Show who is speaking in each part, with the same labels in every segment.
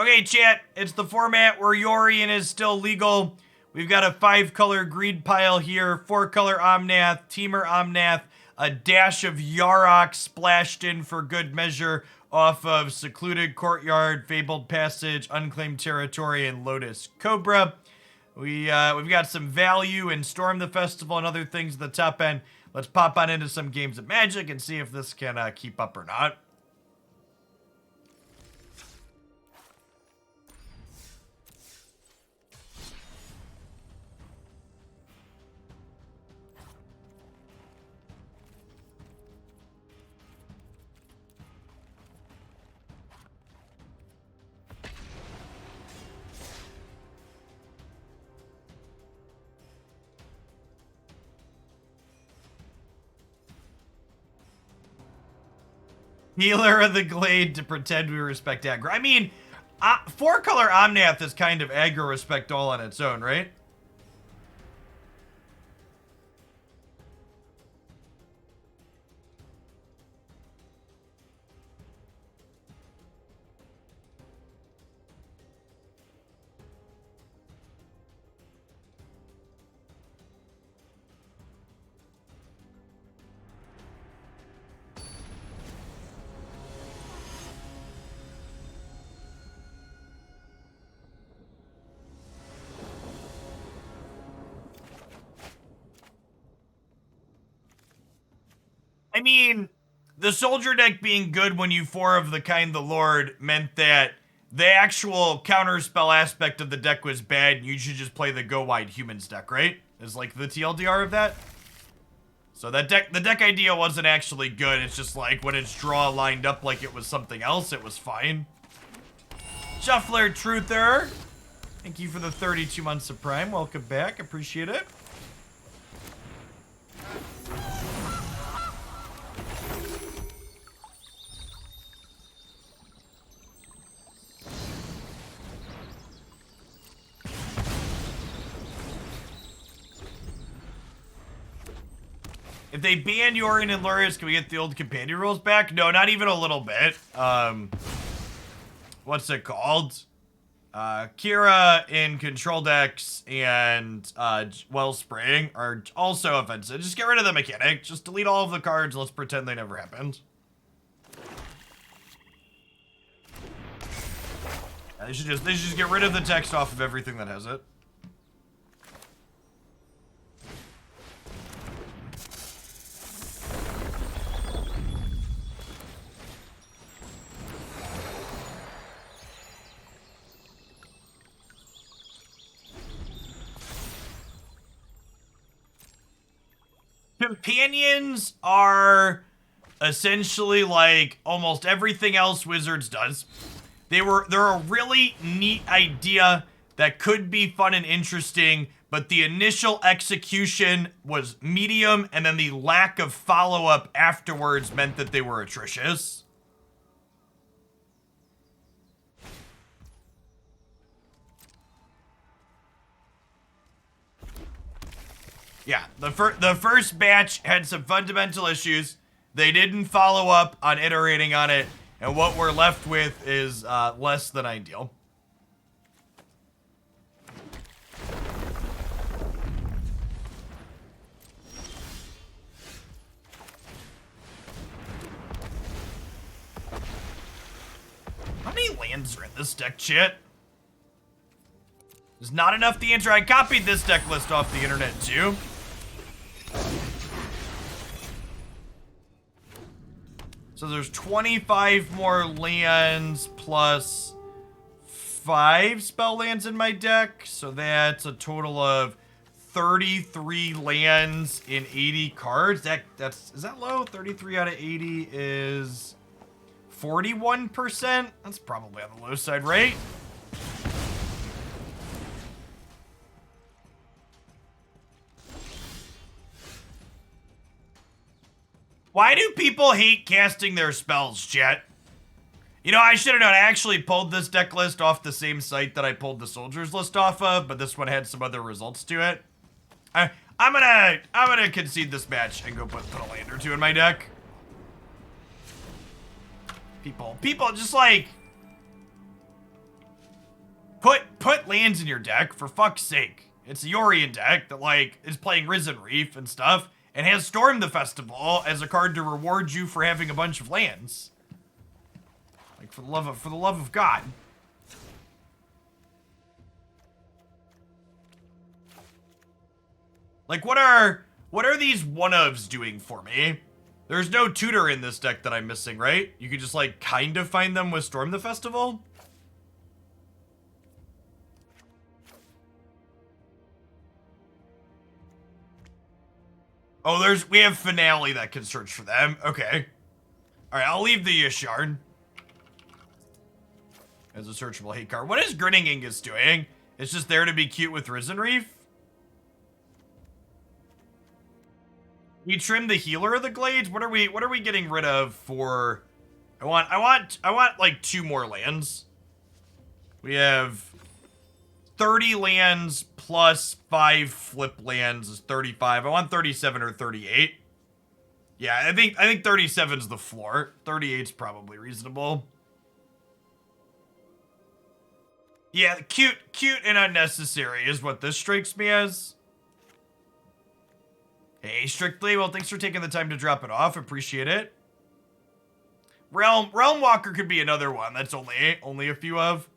Speaker 1: Okay, chat, it's the format where Yorion is still legal. We've got a 5-color greed pile here, 4-color Omnath, Teamer Omnath, a dash of Yarok splashed in for good measure off of Secluded Courtyard, Fabled Passage, Unclaimed Territory, and Lotus Cobra. We've got some value in Storm the Festival and other things at the top end. Let's pop on into some games of Magic and see if this can keep up or not. Healer of the Glade to pretend we respect aggro. I mean, 4-color Omnath is kind of aggro respect all on its own, right? I mean, the soldier deck being good when you 4 of the Kind the Lord meant that the actual counterspell aspect of the deck was bad, and you should just play the Go Wide Humans deck, right? Is like the TLDR of that. So the deck idea wasn't actually good, it's just like when its draw lined up like it was something else, it was fine. Shuffler Truther, thank you for the 32 months of Prime, welcome back, appreciate it. If they ban Yorion and Lurius, can we get the old companion rules back? No, not even a little bit. What's it called? Kira in control decks and Wellspring are also offensive. Just get rid of the mechanic. Just delete all of the cards. Let's pretend they never happened. They should just get rid of the text off of everything that has it. Companions are essentially like almost everything else Wizards does. They're a really neat idea that could be fun and interesting, but the initial execution was medium, and then the lack of follow-up afterwards meant that they were atrocious. Yeah, the first batch had some fundamental issues. They didn't follow up on iterating on it, and what we're left with is less than ideal. How many lands are in this deck, chat? There's not enough to answer. I copied this deck list off the internet, too. So there's 25 more lands plus 5 spell lands in my deck. So that's a total of 33 lands in 80 cards. Is that low? 33 out of 80 is 41%. That's probably on the low side, right? Why do people hate casting their spells, chat? You know, I should have known. I actually pulled this deck list off the same site that I pulled the soldiers list off of, but this one had some other results to it. I'm gonna concede this match and go put a land or 2 in my deck. People just like Put lands in your deck, for fuck's sake. It's a Yorion deck that, like, is playing Risen Reef and stuff, and has Storm the Festival as a card to reward you for having a bunch of lands. Like, for the love of God. Like, what are these one-ofs doing for me? There's no tutor in this deck that I'm missing, right? You could just, like, kind of find them with Storm the Festival? Oh, we have Finale that can search for them. Okay. Alright, I'll leave the Yasharn as a searchable hate card. What is Grinning Ingus doing? It's just there to be cute with Risen Reef? We trim the healer of the Glades? What are we getting rid of for... I want like 2 more lands. We have 30 lands plus 5 flip lands is 35. I want 37 or 38. Yeah, I think 37's the floor. 38's probably reasonable. Yeah, cute and unnecessary is what this strikes me as. Hey, Strictly, well, thanks for taking the time to drop it off. Appreciate it. Realmwalker could be another one that's only a few of.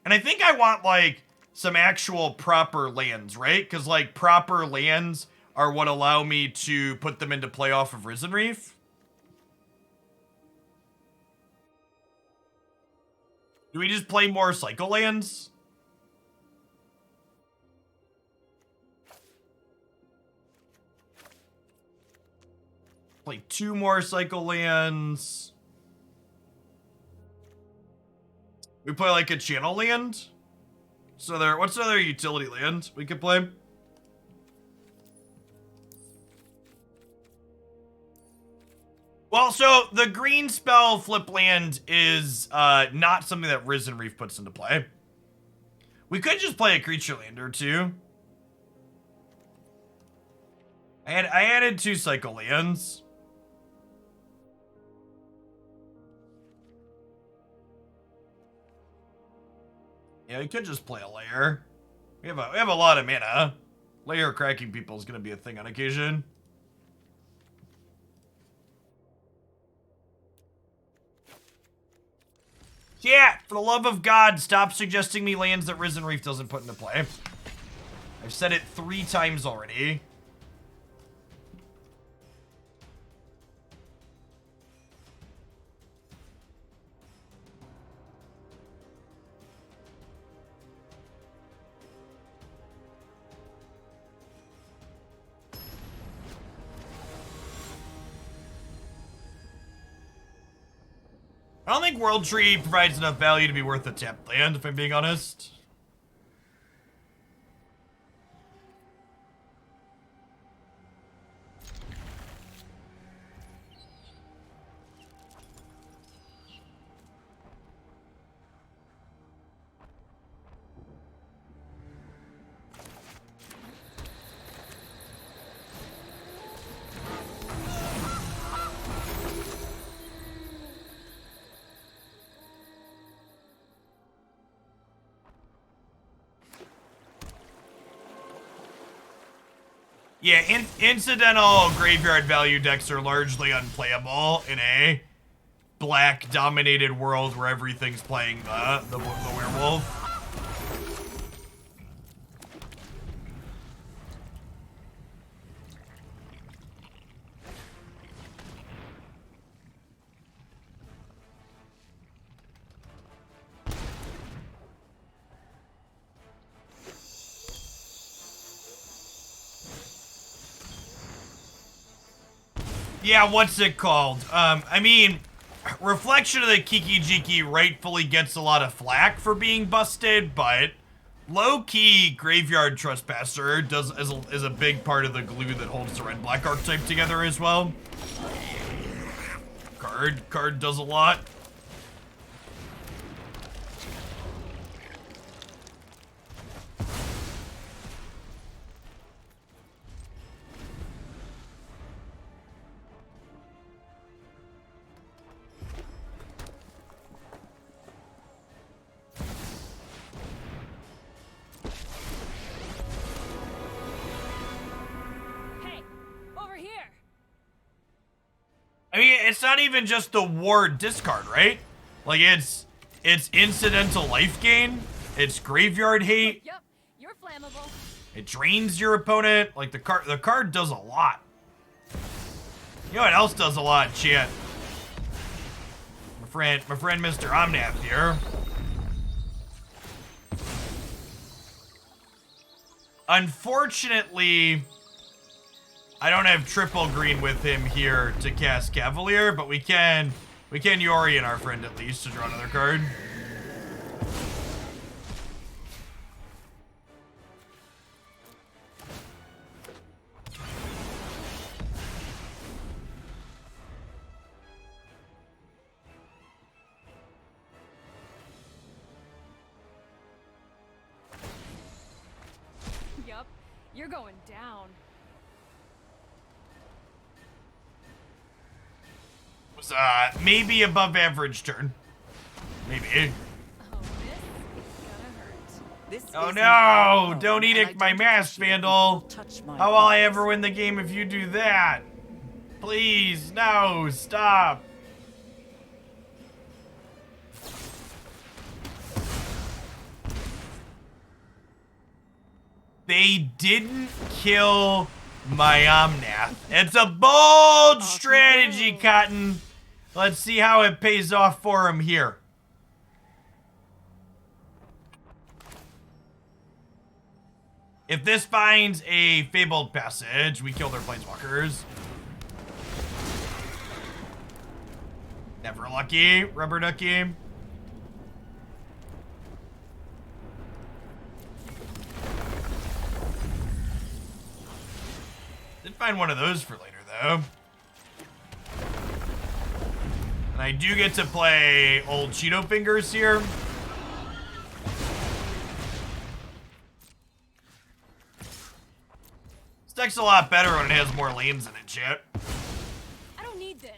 Speaker 1: And I think I want, like, some actual proper lands, right? Because, like, proper lands are what allow me to put them into play off of Risen Reef. Do we just play more cycle lands? Play 2 more cycle lands. We play like a channel land. So what's another utility land we could play? Well, so the green spell flip land is not something that Risen Reef puts into play. We could just play a creature land or 2. I added 2 cycle lands. Yeah, we could just play a Lair. We have a lot of mana. Lair cracking people is going to be a thing on occasion. Yeah, for the love of God, stop suggesting me lands that Risen Reef doesn't put into play. I've said it 3 times already. I don't think World Tree provides enough value to be worth a tapped land, if I'm being honest. Yeah, incidental graveyard value decks are largely unplayable in a black-dominated world where everything's playing the werewolf. Yeah, what's it called? I mean, Reflection of the Kiki-Jiki rightfully gets a lot of flack for being busted, but low-key Graveyard Trespasser is a big part of the glue that holds the red-black archetype together as well. Card does a lot. not even just the ward discard, right? Like it's incidental life gain, it's graveyard hate.
Speaker 2: Yep, you're flammable.
Speaker 1: It drains your opponent. Like the card does a lot. You know what else does a lot, chat? My friend Mr. Omnath here. Unfortunately, I don't have triple green with him here to cast Cavalier, but we can Yorion our friend at least to draw another card.
Speaker 2: Yup, you're going down.
Speaker 1: Was maybe above average turn. Maybe. Oh no! Don't edict my Masked Vandal! How will I ever win the game if you do that? Please, no, stop. They didn't kill my Omnath. It's a bold strategy, Cotton. Let's see how it pays off for him here. If this finds a Fabled Passage, we kill their Planeswalkers. Never lucky, rubber ducky. Did find one of those for later, though. And I do get to play old Cheeto Fingers here. This deck's a lot better when it has more lanes in it, chat.
Speaker 2: I don't need this.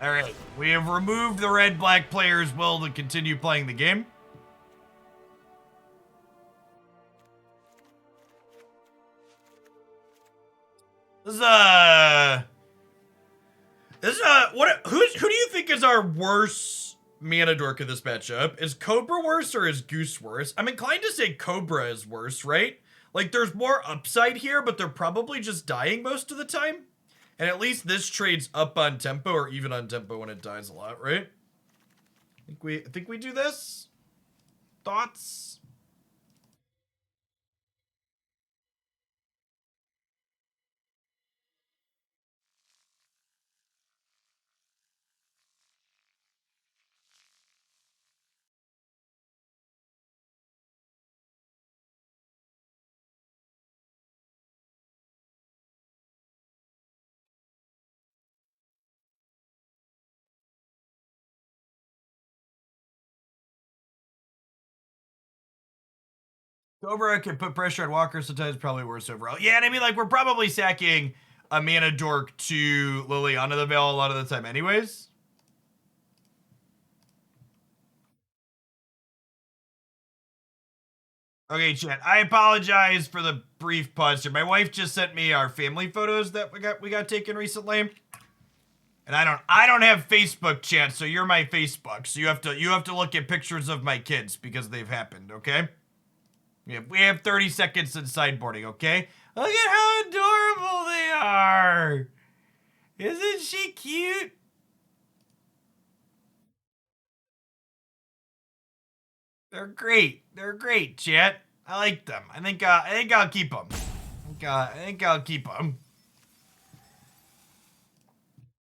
Speaker 1: Alright, we have removed the red-black player's will to continue playing the game. This is who do you think is our worst mana dork of this matchup? Is Cobra worse or is Goose worse? I'm inclined to say Cobra is worse, right? Like, there's more upside here, but they're probably just dying most of the time. And at least this trades up on tempo or even on tempo when it dies a lot, right? I think we do this? Thoughts? Cobra can put pressure on Walker, sometimes probably worse overall. Yeah, and I mean, like, we're probably sacking a mana dork to Liliana the Veil a lot of the time anyways. Okay, chat, I apologize for the brief pause here. My wife just sent me our family photos that we got taken recently. And I don't have Facebook, chat, so you're my Facebook. So you have to look at pictures of my kids because they've happened, okay? Yeah, we have 30 seconds in sideboarding, okay? Look at how adorable they are! Isn't she cute? They're great. They're great, chat. I like them. I think I'll keep them. I think I'll keep them.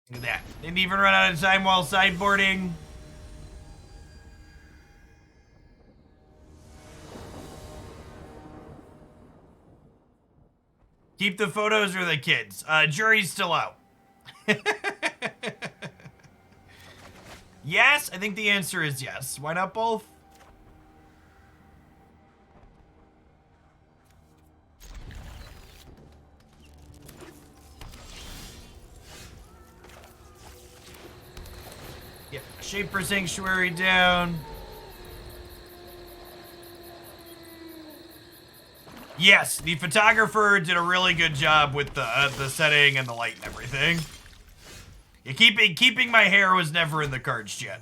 Speaker 1: Look at that. Didn't even run out of time while sideboarding. Keep the photos or the kids? Jury's still out. Yes, I think the answer is yes. Why not both? Yeah, Shaper Sanctuary down. Yes, the photographer did a really good job with the setting and the light and everything. Yeah, keeping my hair was never in the cards yet.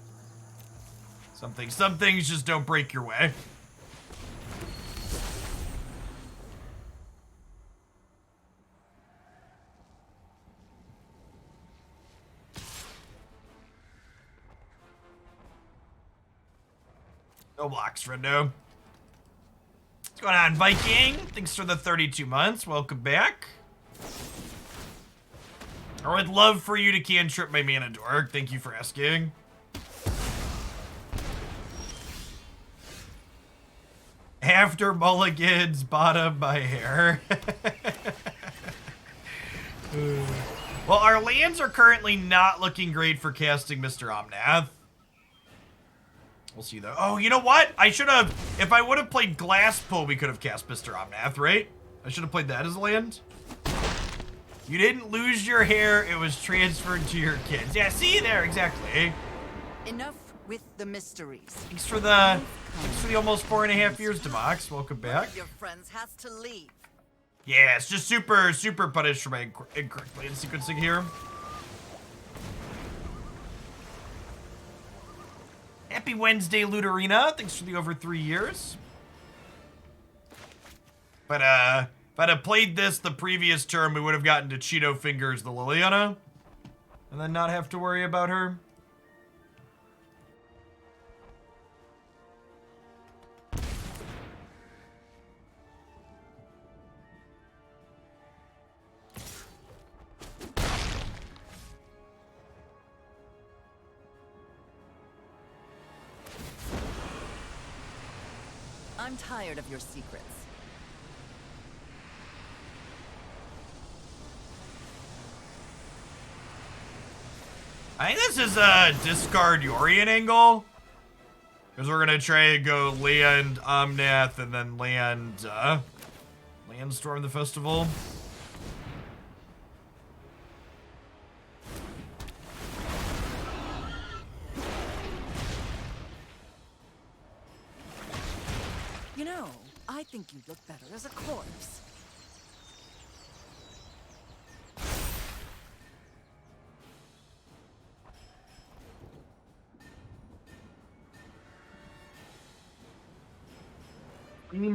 Speaker 1: Some things just don't break your way. No blocks, friendo. What's going on, Viking? Thanks for the 32 months. Welcome back. I would love for you to cantrip my mana dork. Thank you for asking. After mulligans, bottom by hair. Well, our lands are currently not looking great for casting Mr. A-Omnath. We'll see though. Oh, you know what? I should have, if I would have played Glasspool, we could have cast Mr. A-Omnath, right? I should have played that as a land. You didn't lose your hair, it was transferred to your kids. Yeah, see there, exactly.
Speaker 3: Enough with the mysteries.
Speaker 1: Thanks for the almost 4.5 years, Demox. Welcome back.
Speaker 3: One of your friends has to leave.
Speaker 1: Yeah, it's just super punished for my incorrect land sequencing here. Happy Wednesday, Ludarina. Thanks for the over 3 years. But, if I'd have played this the previous term, we would have gotten to Cheeto Fingers the Liliana. And then not have to worry about her.
Speaker 3: I'm tired of your secrets.
Speaker 1: I think this is a discard Yorion angle. Because we're going to try to go land A-Omnath and then land Storm the Festival.
Speaker 3: You know, I think you look better as a corpse.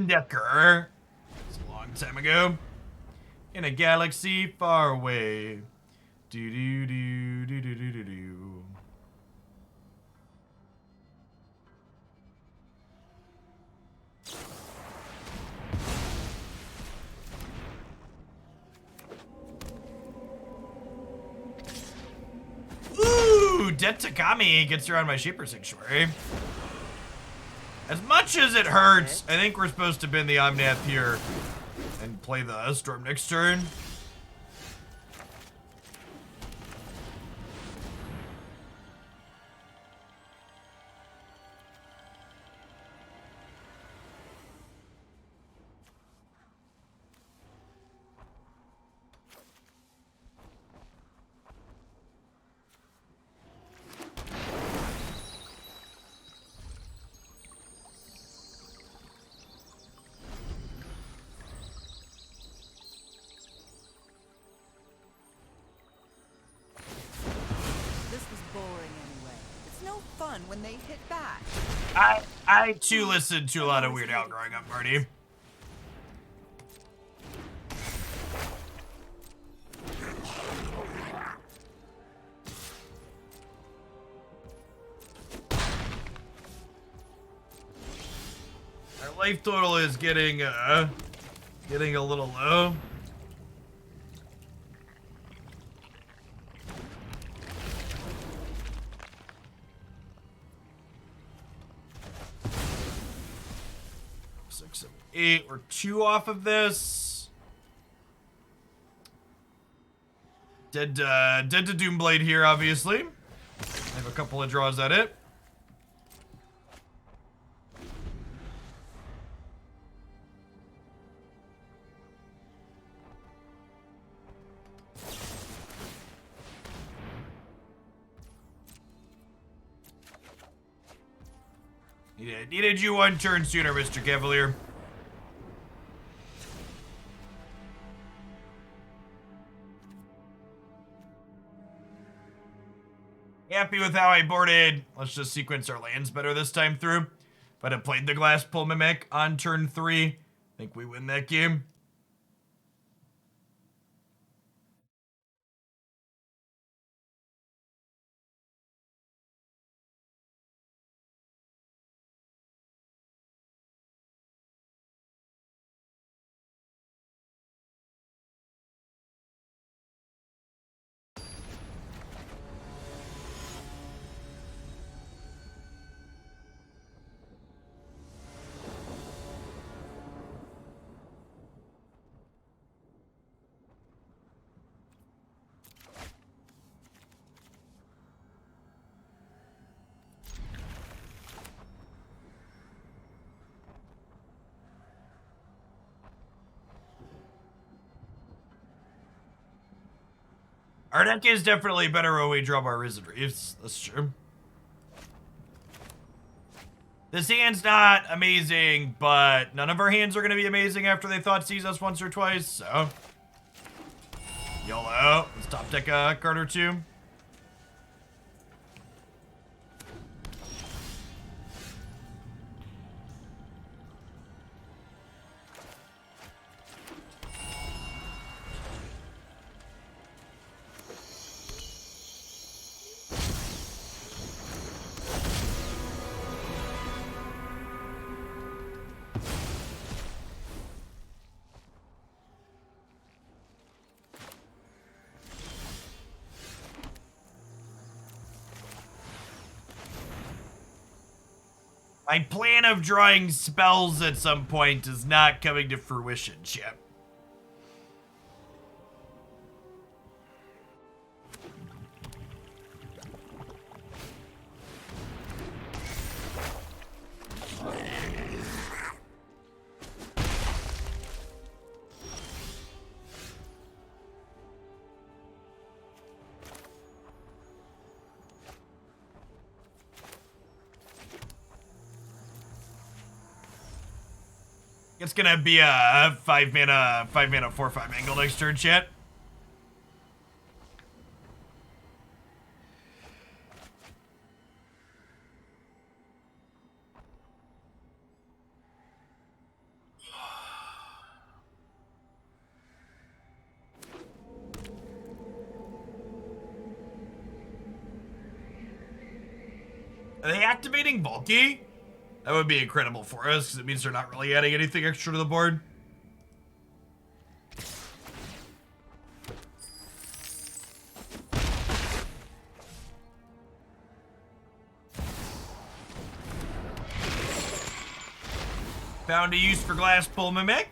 Speaker 1: Decker. It's a long time ago. In a galaxy far away. Do do do do do do do do. Ooh, Dead Takami gets around my Shaper Sanctuary. As much as it hurts, I think we're supposed to bin the A-Omnath here and play the Storm next turn.
Speaker 3: When they hit back.
Speaker 1: I too listened to a lot of Weird Al growing up, Marty. Our life total is getting a little low. We're 2 off of this. Dead to Doomblade here, obviously. I have a couple of draws at it. Needed you one turn sooner, Mr. Cavalier. Happy with how I boarded. Let's just sequence our lands better this time through. If I'd have played the Glasspool Mimic on turn 3, I think we win that game. Our deck is definitely better when we drop our Risen Reefs. That's true. This hand's not amazing, but none of our hands are going to be amazing after they thought seize us once or twice, so. YOLO. Let's top deck a card or two. My plan of drawing spells at some point is not coming to fruition, Chip. It's gonna be a 5 mana 4/5 angle next turn, chat. Are they activating Bulky? That would be incredible for us, because it means they're not really adding anything extra to the board. Found a use for Glasspool Mimic.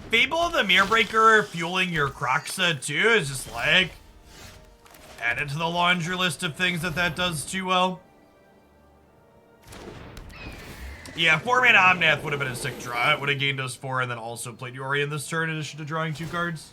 Speaker 1: Fable of the Mirrorbreaker fueling your Kroxa too is just like add it to the laundry list of things that does too well. Yeah, 4-mana Omnath would have been a sick draw. It would have gained us 4 and then also played Yorion this turn in addition to drawing 2 cards.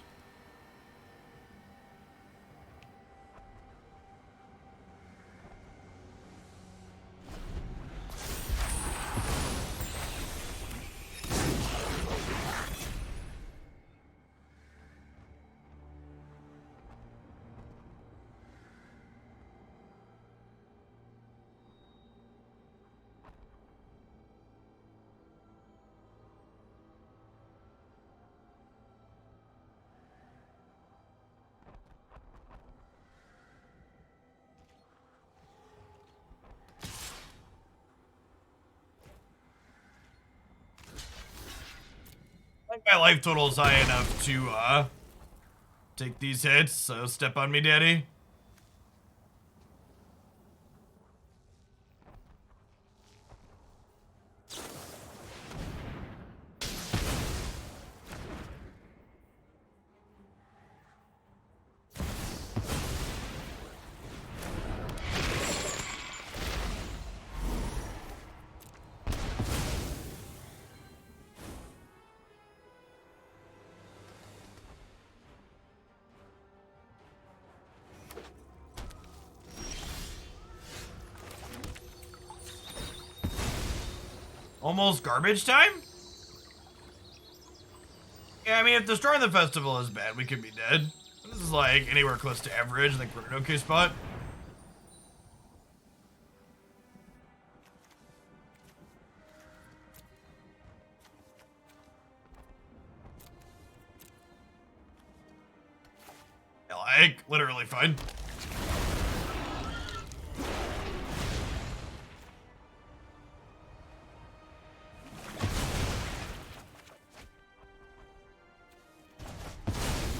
Speaker 1: I think my life total is high enough to take these hits, so step on me, daddy. Almost garbage time? Yeah, I mean, if the Storm of the Festival is bad, we could be dead. This is like anywhere close to average. I think we're in an okay spot. Like, literally fine.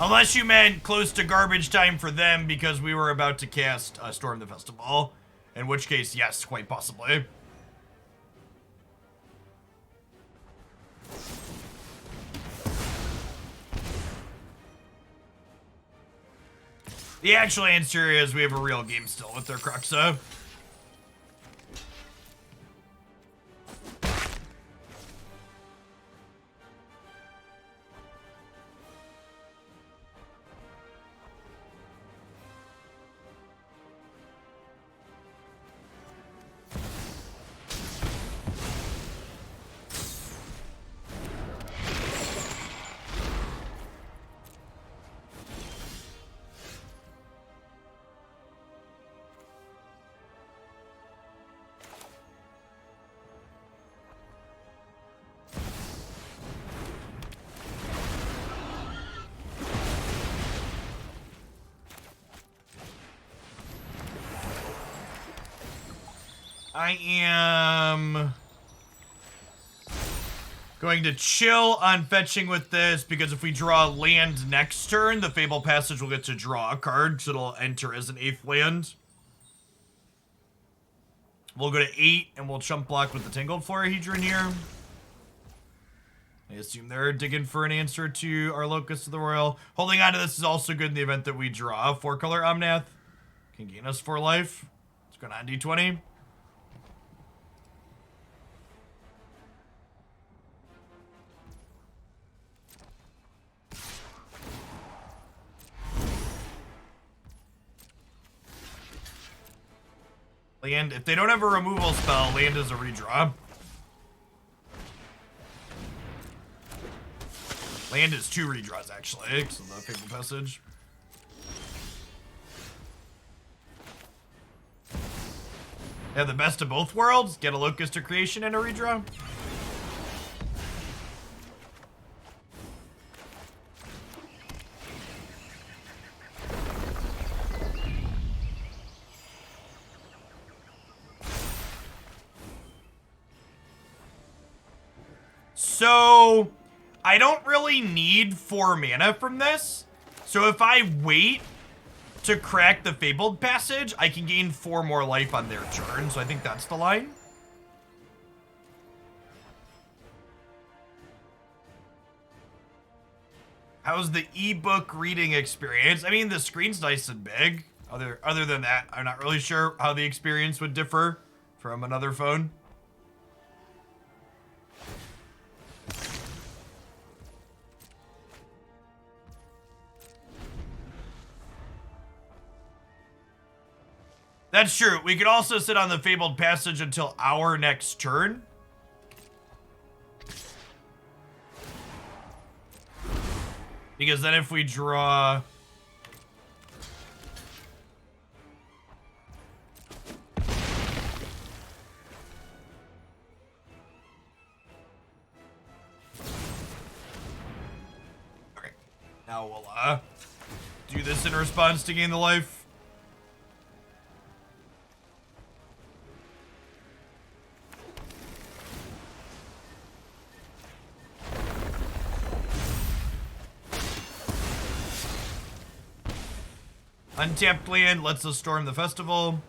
Speaker 1: Unless you meant close to garbage time for them because we were about to cast Storm the Festival. In which case, yes, quite possibly. The actual answer is we have a real game still with their Cruxa. I am going to chill on fetching with this because if we draw land next turn, the Fabled Passage will get to draw a card, so it'll enter as an 8th land. We'll go to 8 and we'll chump block with the Tangled Florahedron here. I assume they're digging for an answer to our Locus to the Roil. Holding on to this is also good in the event that we draw a 4-color Omnath. Can gain us 4 life. Let's go on D20. Land, if they don't have a removal spell, land is a redraw. Land is 2 redraws, actually, so the Fabled Passage. Yeah, the best of both worlds. Get a Locus to creation and a redraw. So, I don't really need 4 mana from this. So if I wait to crack the Fabled Passage, I can gain 4 more life on their turn. So I think that's the line. How's the ebook reading experience? I mean, the screen's nice and big. Other than that, I'm not really sure how the experience would differ from another phone. That's true. We could also sit on the Fabled Passage until our next turn. Because then if we draw... Okay. Now we'll do this in response to gain the life. Untapped land lets us storm the festival.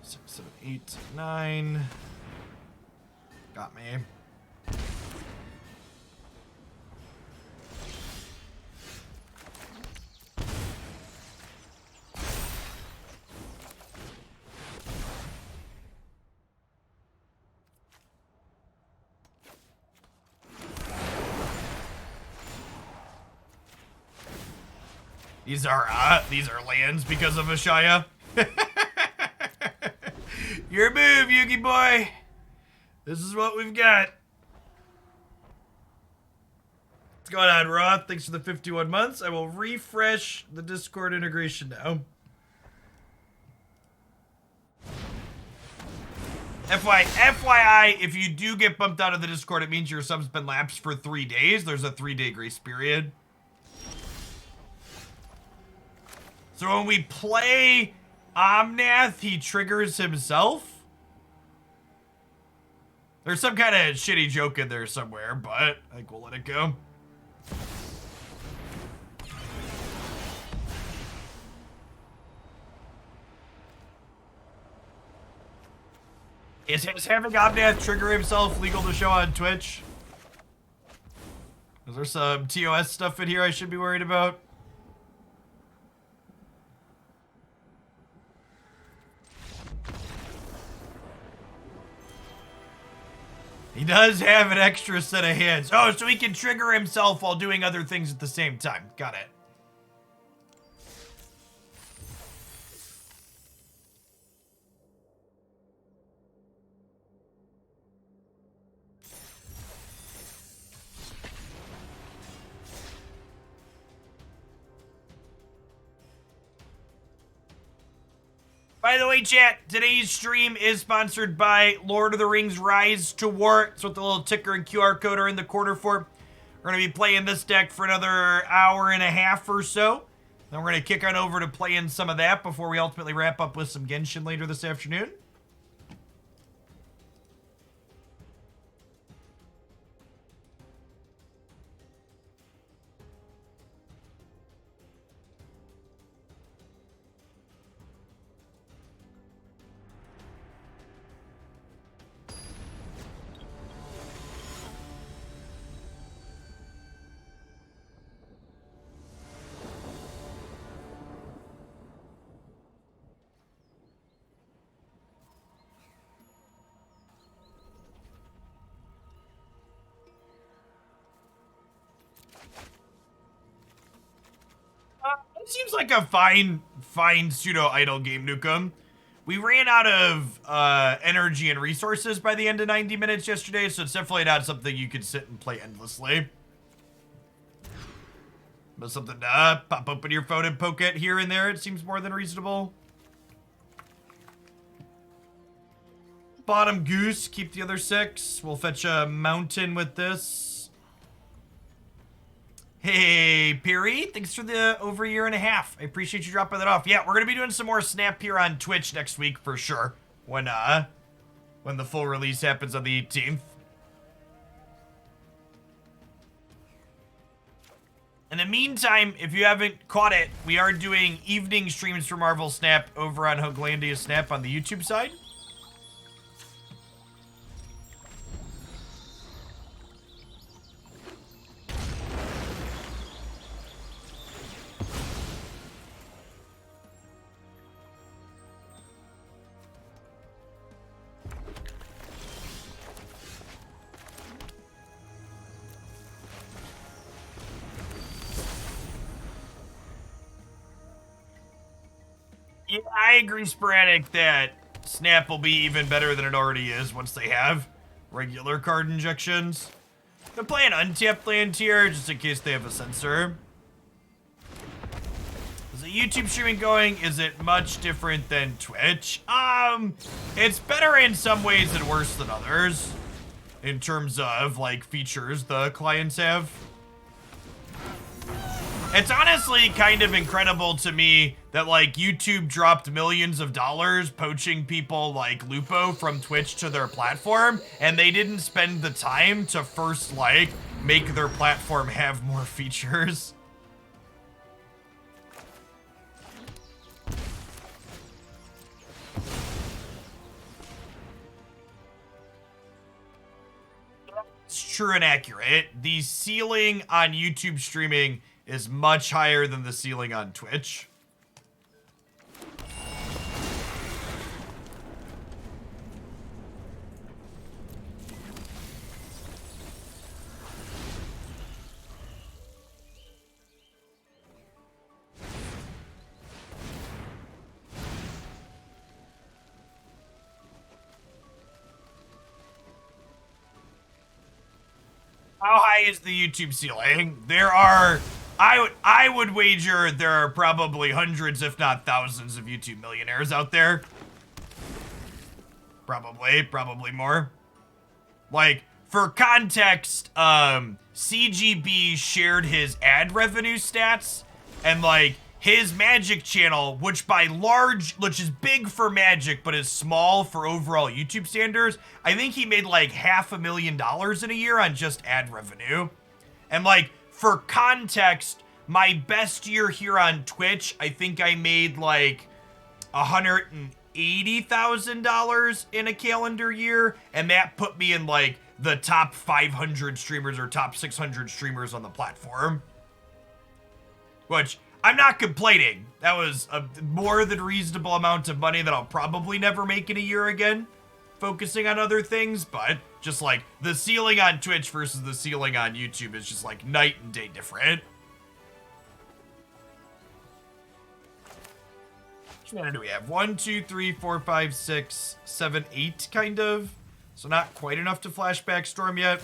Speaker 1: 6, 7, 8, 9. Got me. These are lands because of Ashaya. Your move, Yugi boy. This is what we've got. What's going on, Roth? Thanks for the 51 months. I will refresh the Discord integration now. FYI, if you do get bumped out of the Discord, it means your sub's been lapsed for 3 days. There's a 3-day grace period. So when we play A-Omnath, he triggers himself. There's some kind of shitty joke in there somewhere, but I think we'll let it go. Is having A-Omnath trigger himself legal to show on Twitch? Is there some TOS stuff in here I should be worried about? He does have an extra set of hands. Oh, so he can trigger himself while doing other things at the same time. Got it. By the way, chat, today's stream is sponsored by Lord of the Rings Rise to War. It's what the little ticker and QR code are in the corner for. We're going to be playing this deck for another hour and a half or so. Then we're going to kick on over to playing some of that before we ultimately wrap up with some Genshin later this afternoon. It seems like a fine pseudo-idle game, Nukem. We ran out of energy and resources by the end of 90 minutes yesterday, so it's definitely not something you could sit and play endlessly. But something to pop open your phone and poke at here and there, it seems more than reasonable. Bottom Goose, keep the other 6. We'll fetch a mountain with this. Hey, Perry, thanks for the over a year and a half. I appreciate you dropping that off. Yeah, we're going to be doing some more Snap here on Twitch next week for sure. When the full release happens on the 18th. In the meantime, if you haven't caught it, we are doing evening streams for Marvel Snap over on Hoaglandia Snap on the YouTube side. Yeah, I agree, Sporadic, that Snap will be even better than it already is once they have regular card injections. I'm playing untapped land here, just in case they have a sensor. Is the YouTube streaming going? Is it much different than Twitch? It's better in some ways and worse than others. In terms of, like, features the clients have. It's honestly kind of incredible to me that, like, YouTube dropped millions of dollars poaching people like Lupo from Twitch to their platform, and they didn't spend the time to first, like, make their platform have more features. It's true and accurate. The ceiling on YouTube streaming is much higher than the ceiling on Twitch. How high is the YouTube ceiling? There are, I would wager there are probably hundreds, if not thousands, of YouTube millionaires out there. Probably more. Like, for context, CGB shared his ad revenue stats, and like, his Magic channel, which is big for Magic, but is small for overall YouTube standards, I think he made like $500,000 in a year on just ad revenue. And like, for context, my best year here on Twitch, I think I made like $180,000 in a calendar year, and that put me in like the top 500 streamers or top 600 streamers on the platform. Which, I'm not complaining. That was a more than reasonable amount of money that I'll probably never make in a year again, focusing on other things, but just like the ceiling on Twitch versus the ceiling on YouTube is just like night and day different. Which mana do we have? 1, 2, 3, 4, 5, 6, 7, 8 kind of. So not quite enough to flashback Storm yet.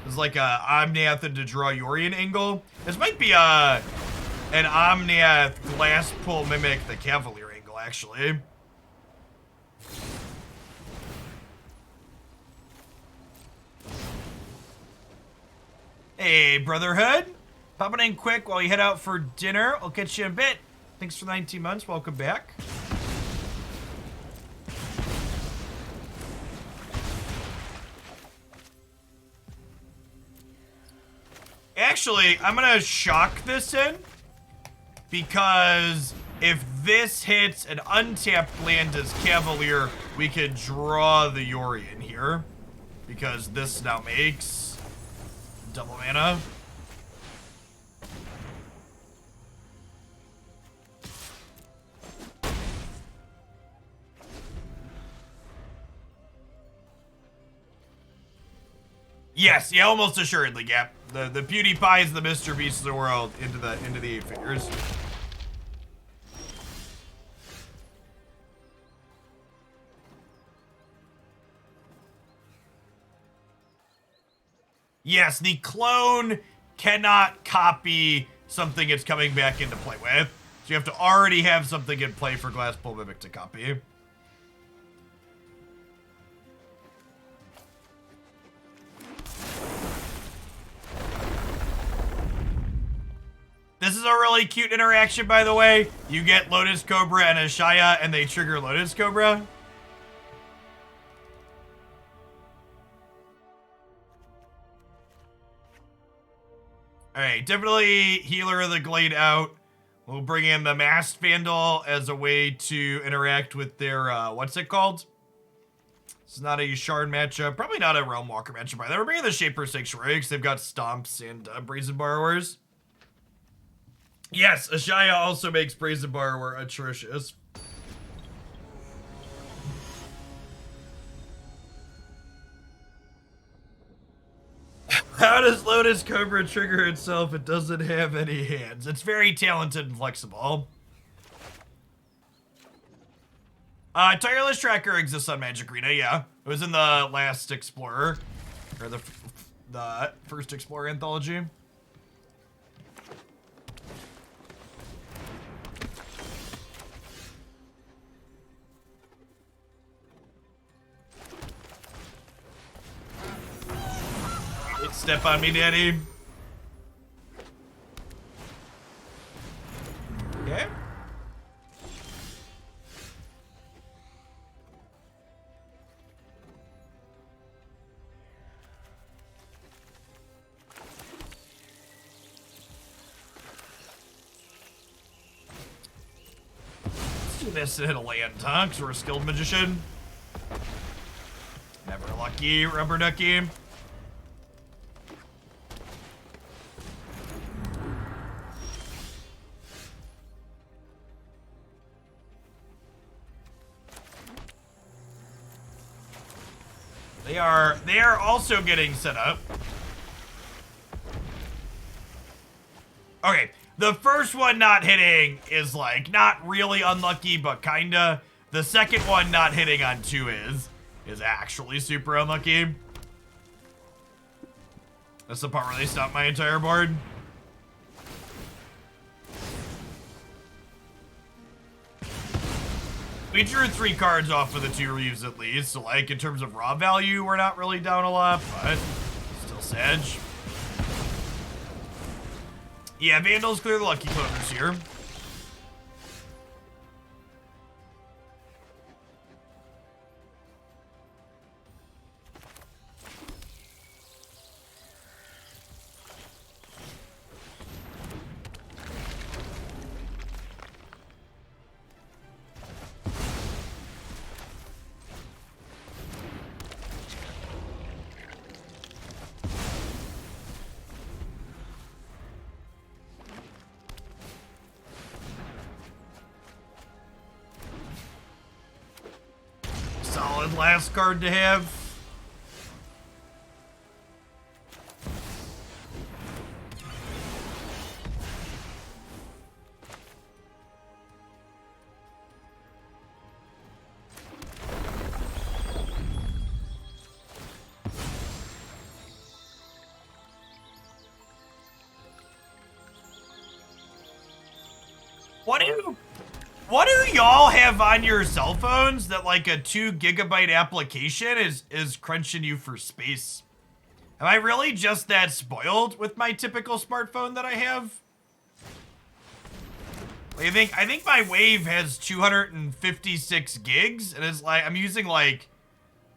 Speaker 1: It's like a Omnath and to draw Yorion angle. This might be an Omnath Glasspool Mimic the Cavalier angle, actually. Hey, Brotherhood. Popping in quick while you head out for dinner. I'll catch you in a bit. Thanks for 19 months. Welcome back. Actually, I'm gonna shock this in, because if this hits an untapped land as Cavalier, we could draw the Yorion here, because this now makes double mana. Yes, yeah, almost assuredly, Gap. The PewDiePies, the Mr. Beasts of the world into the 8 figures. Yes, the clone cannot copy something it's coming back into play with. So you have to already have something in play for Glasspool Mimic to copy. This is a really cute interaction, by the way. You get Lotus Cobra and Ashaya, and they trigger Lotus Cobra. Alright, definitely Healer of the Glade out. We'll bring in the Masked Vandal as a way to interact with their, what's it called? It's not a Yasharn matchup. Probably not a Realmwalker matchup either. We're bringing the Shaper Sanctuary because they've got Stomps and Brazen Borrowers. Yes, Ashaya also makes Brazen Borrower atrocious. How does Lotus Cobra trigger itself? It doesn't have any hands. It's very talented and flexible. Tireless Tracker exists on Magic Arena, yeah. It was in the last Explorer. Or the first Explorer anthology. Step on me, Daddy. Okay. Let's do this and hit a land, huh? Because we're a skilled magician. Never lucky, rubber ducky. They are also getting set up. Okay, the first one not hitting is like not really unlucky, but kinda. The second one not hitting on 2 is actually super unlucky. That's the part where they stop my entire board. We drew 3 cards off of the 2 Reeves at least, so like in terms of raw value, we're not really down a lot, but still Sag. Yeah, Vandals clear the lucky clovers here. Solid last card to have. What do y'all have on your cell phones that like a 2 GB application is crunching you for space? Am I really just that spoiled with my typical smartphone that I have? I think my Wave has 256 gigs and it's like I'm using like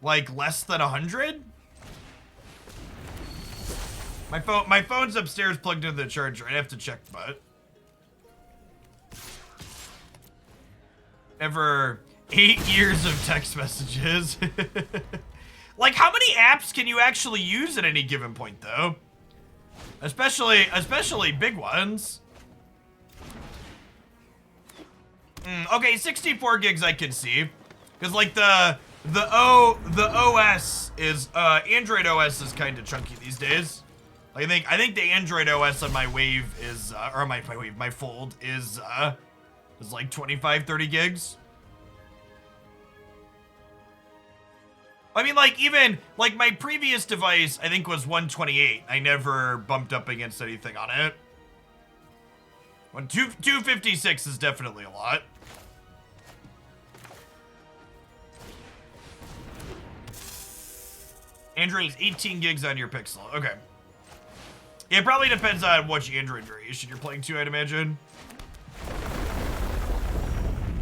Speaker 1: less than 100. My phone's upstairs plugged into the charger. I'd have to check, but ever 8 years of text messages. Like, how many apps can you actually use at any given point, though? Especially big ones. Okay, 64 gigs I can see, because like the OS is Android OS is kind of chunky these days. Like, I think the Android OS on my Wave is or my Wave, my Fold is like 25, 30 gigs. I mean, like, even, like, my previous device, I think, was 128. I never bumped up against anything on it. 256 is definitely a lot. Android is 18 gigs on your Pixel. Okay. Yeah, it probably depends on which Android variation you're playing to, I'd imagine.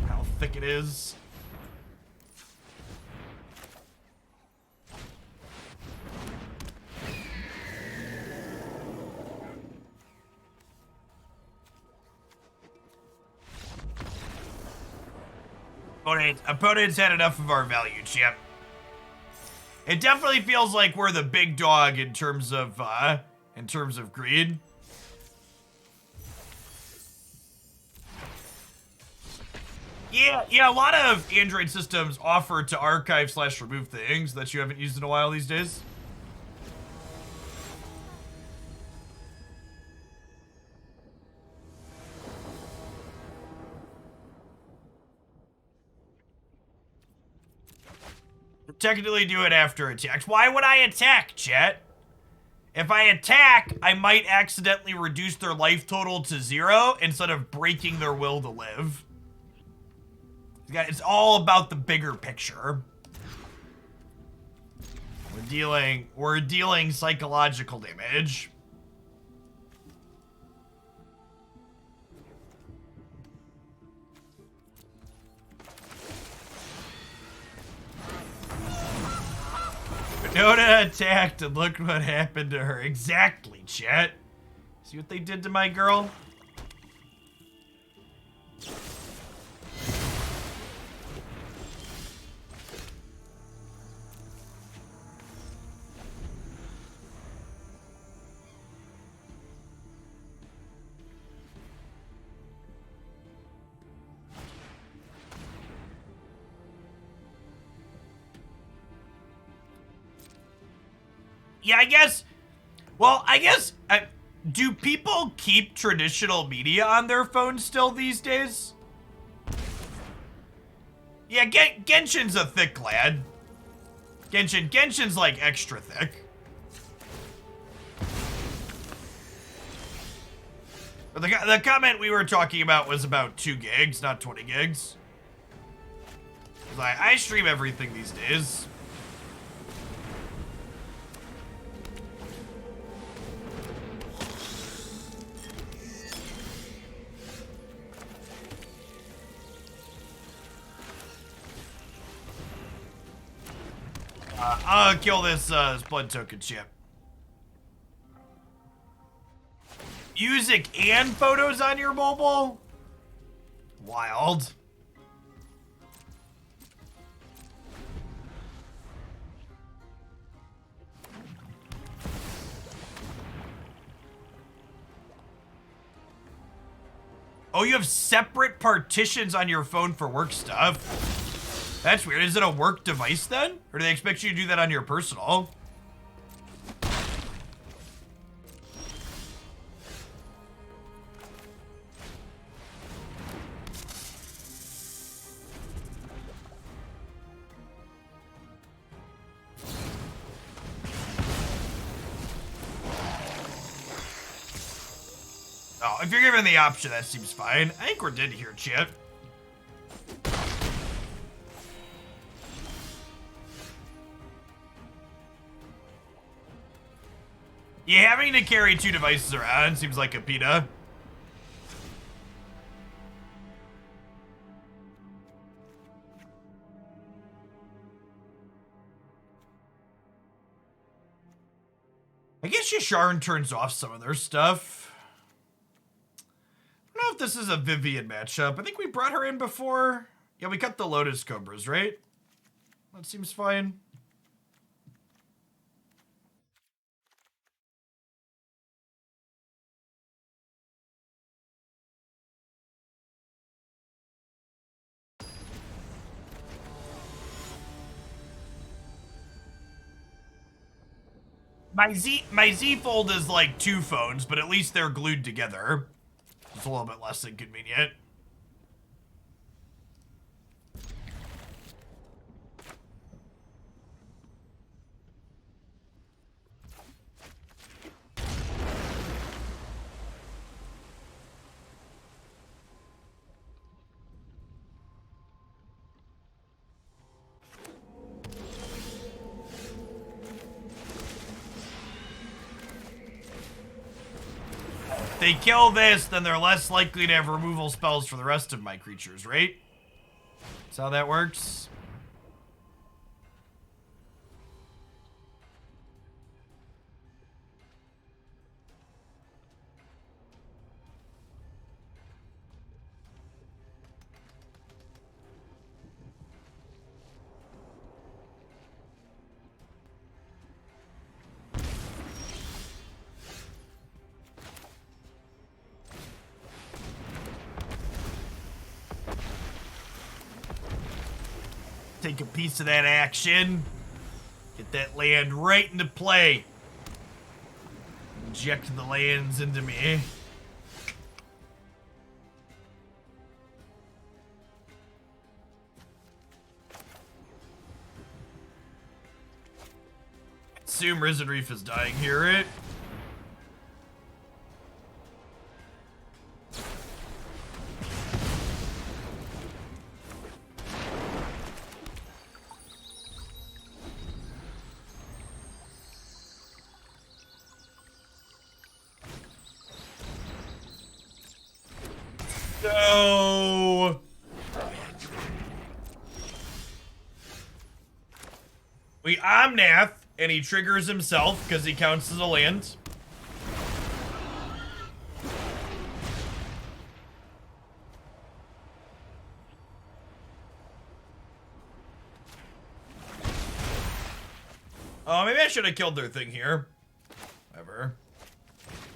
Speaker 1: How thick it is. Opponents had enough of our value, champ. It definitely feels like we're the big dog in terms of greed. Yeah, a lot of Android systems offer to archive/remove things that you haven't used in a while these days. Technically do it after attacks. Why would I attack, chat? If I attack, I might accidentally reduce their life total to 0 instead of breaking their will to live. It's all about the bigger picture. We're dealing psychological damage. Winona attacked and look what happened to her. Exactly, chat. See what they did to my girl? Yeah, I guess, do people keep traditional media on their phones still these days? Yeah, Genshin's a thick lad. Genshin's like extra thick. The comment we were talking about was about 2 gigs, not 20 gigs. Like, I stream everything these days. I'll kill this blood token chip. Music and photos on your mobile? Wild. Oh, you have separate partitions on your phone for work stuff. That's weird. Is it a work device then? Or do they expect you to do that on your personal? Oh, if you're given the option, that seems fine. I think we're dead here, Chip. Yeah, having to carry 2 devices around seems like a PETA. I guess Yasharn turns off some of their stuff. I don't know if this is a Vivian matchup. I think we brought her in before. Yeah, we cut the Lotus Cobras, right? That seems fine. My Z Fold is like 2 phones, but at least they're glued together. It's a little bit less inconvenient. They kill this, then they're less likely to have removal spells for the rest of my creatures, right? That's how that works. Take a piece of that action. Get that land right into play. Inject the lands into me. Assume Risen Reef is dying here, right? No. We Omnath, and he triggers himself because he counts as a land. Oh, maybe I should have killed their thing here. Whatever.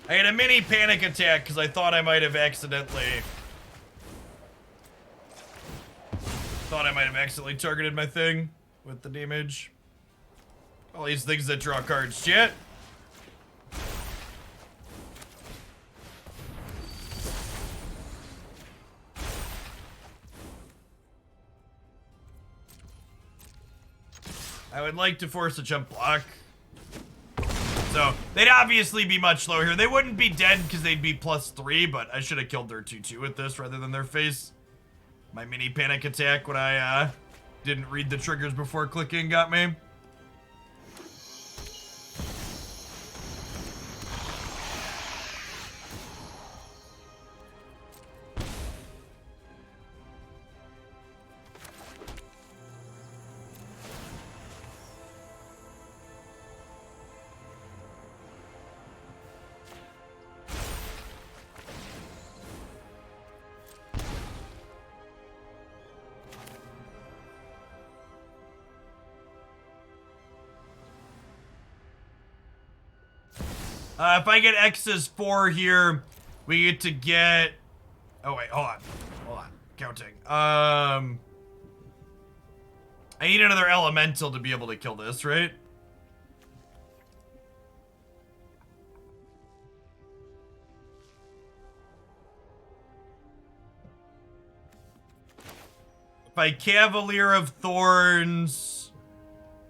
Speaker 1: I had a mini panic attack because I thought I might have accidentally targeted my thing with the damage. All these things that draw cards, shit. I would like to force a jump block. So they'd obviously be much lower here. They wouldn't be dead because they'd be +3, but I should have killed their 2/2 with this rather than their face. My mini panic attack when I didn't read the triggers before clicking got me. If I get X's 4 here, we get to get... Oh, wait, hold on. Counting. I need another elemental to be able to kill this, right? If I Cavalier of Thorns,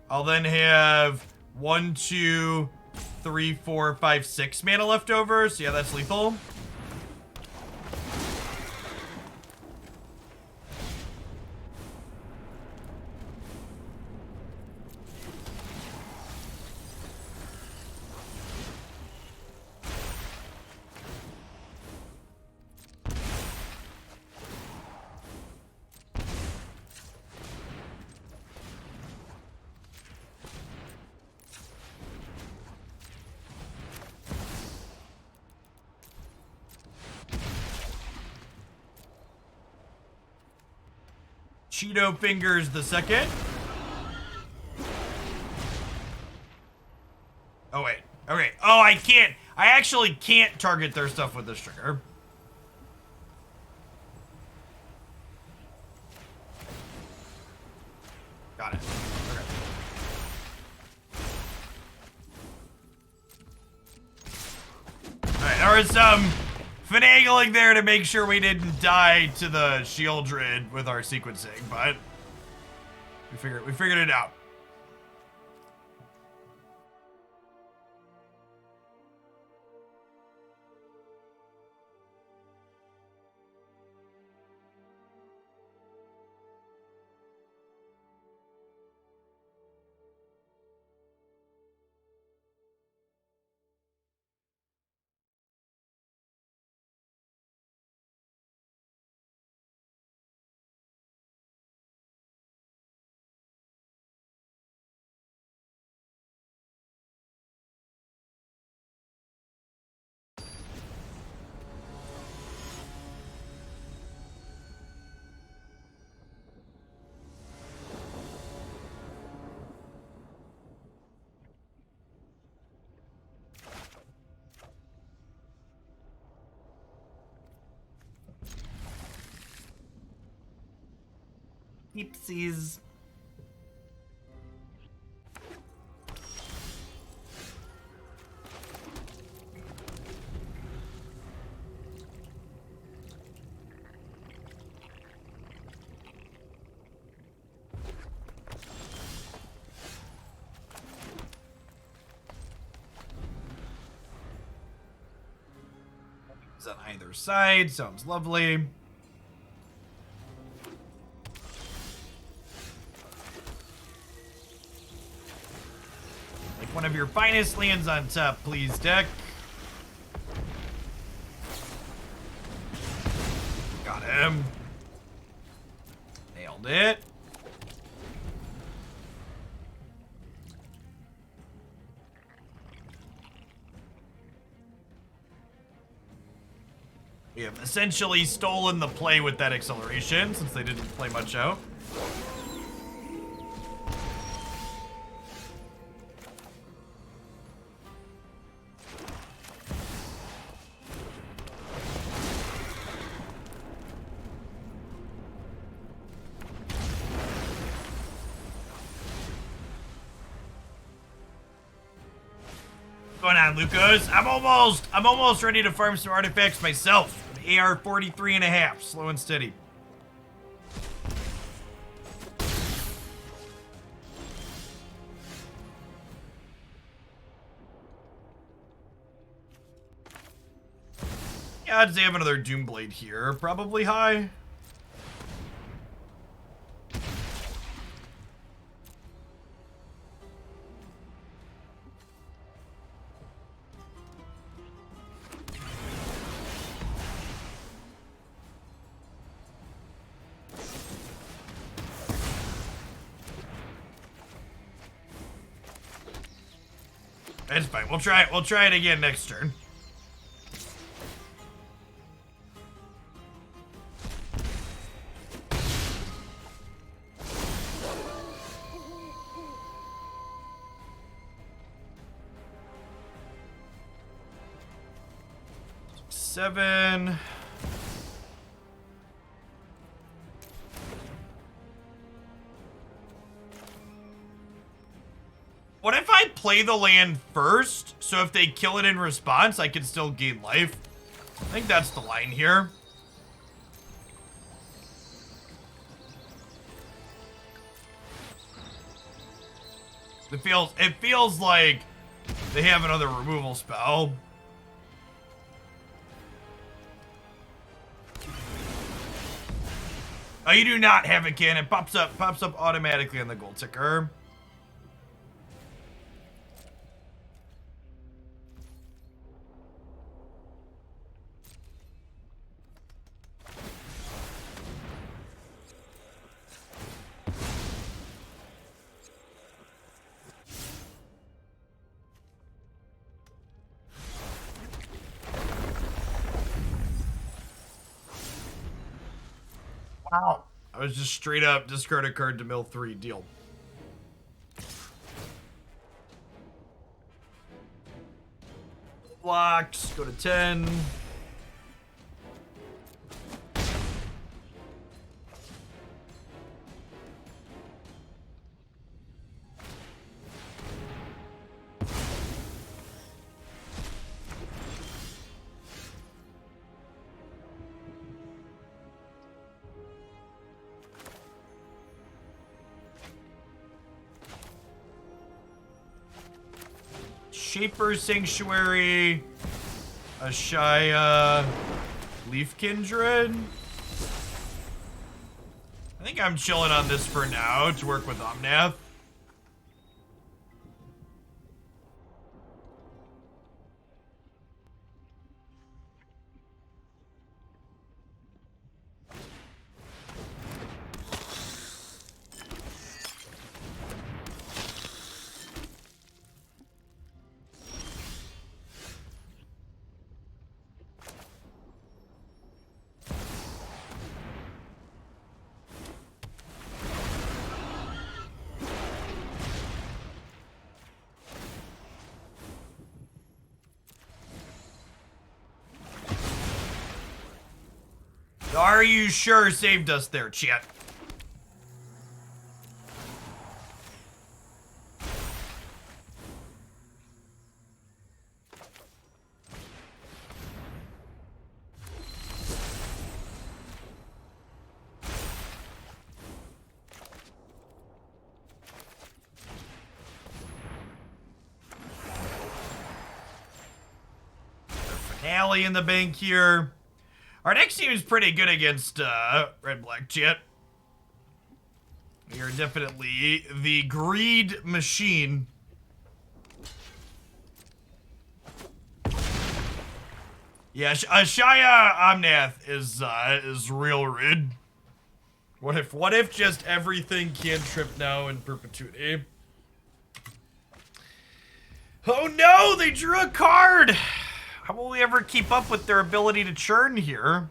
Speaker 1: I'll then have 1, 2, 3, 4, 5, 6 mana left over. So yeah, that's lethal. Cheeto Fingers the second. Oh, wait. Okay. Oh, I can't. I actually can't target their stuff with this trigger. Got it. Okay. Alright, there was some finagling there to make sure we didn't die to the shield druid with our sequencing, but we figured it out. Oopsies. On either side, sounds lovely. Like one of your finest lands on top, please, deck. Got him. Nailed it. We have essentially stolen the play with that acceleration, since they didn't play much out. What's going on, Lucas? I'm almost ready to farm some artifacts myself. AR 43.5, slow and steady. Yeah, odds they have another Doomblade here. Probably high. That's fine. We'll try it. We'll try it again next turn. Seven. What if I play the land first, so if they kill it in response, I can still gain life? I think that's the line here. It feels like they have another removal spell. Oh, you do not have a cannon. Pops up automatically on the gold ticker. Wow. I was just straight up discard a card to mill 3. Deal. Blocks. Go to 10. Shaper's Sanctuary, Ashaya, Leafkin Druid. I think I'm chilling on this for now to work with A-Omnath. Are you sure saved us there, chat? Finale in the bank here. Our next team is pretty good against red-black, chat. We are definitely the greed machine. Yeah, Ashaya A-Omnath is real rid. What if just everything can trip now in perpetuity? Oh no, they drew a card! How will we ever keep up with their ability to churn here?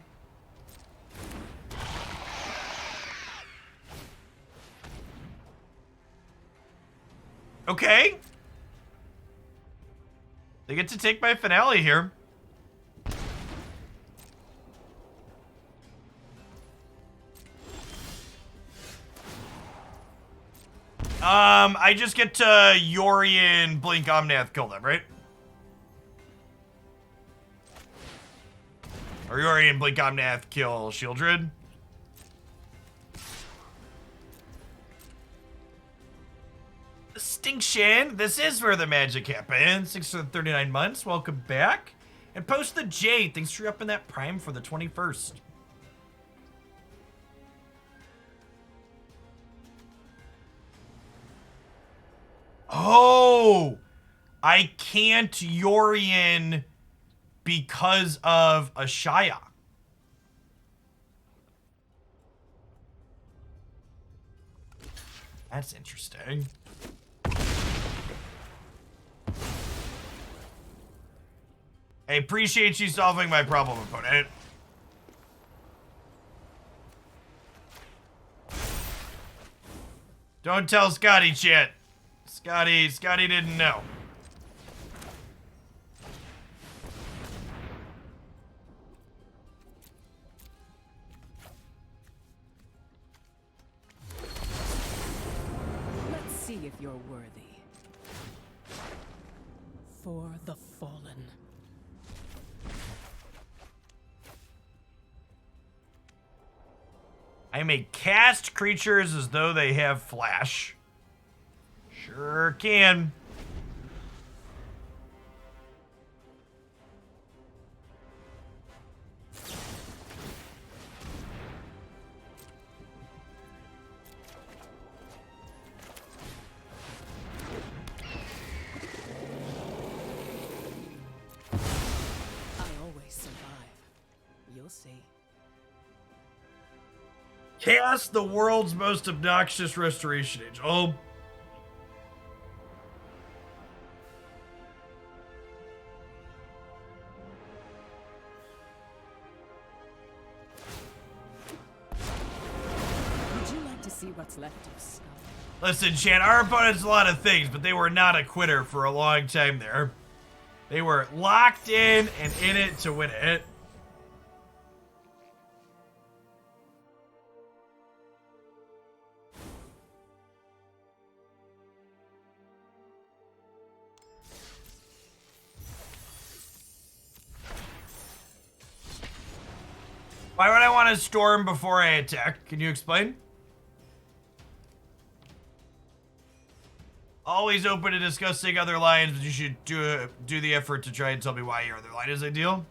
Speaker 1: Okay. They get to take my finale here. I just get to Yorion, Blink, A-Omnath, kill them, right? Or Yorion, Blink, A-Omnath, kill Shieldred. Distinction. This is where the magic happens. Thanks for the 39 months. Welcome back. And Post the J, thanks for upping that Prime for the 21st. Oh! I can't Yorion because of Ashaya. That's interesting. I appreciate you solving my problem, opponent. Don't tell Scotty, chat. Scotty didn't know.
Speaker 3: Let's see if you're worthy. For the fallen.
Speaker 1: I may cast creatures as though they have flash. Sure can.
Speaker 3: I always survive. You'll see.
Speaker 1: Cast the world's most obnoxious restoration age. Oh.
Speaker 3: Would you like to see what's left of Skull?
Speaker 1: Listen, Chan, our opponent's a lot of things, but they were not a quitter for a long time there. They were locked in and in it to win it. Why would I want to storm before I attack? Can you explain? Always open to discussing other lines, but you should do the effort to try and tell me why your other line is ideal.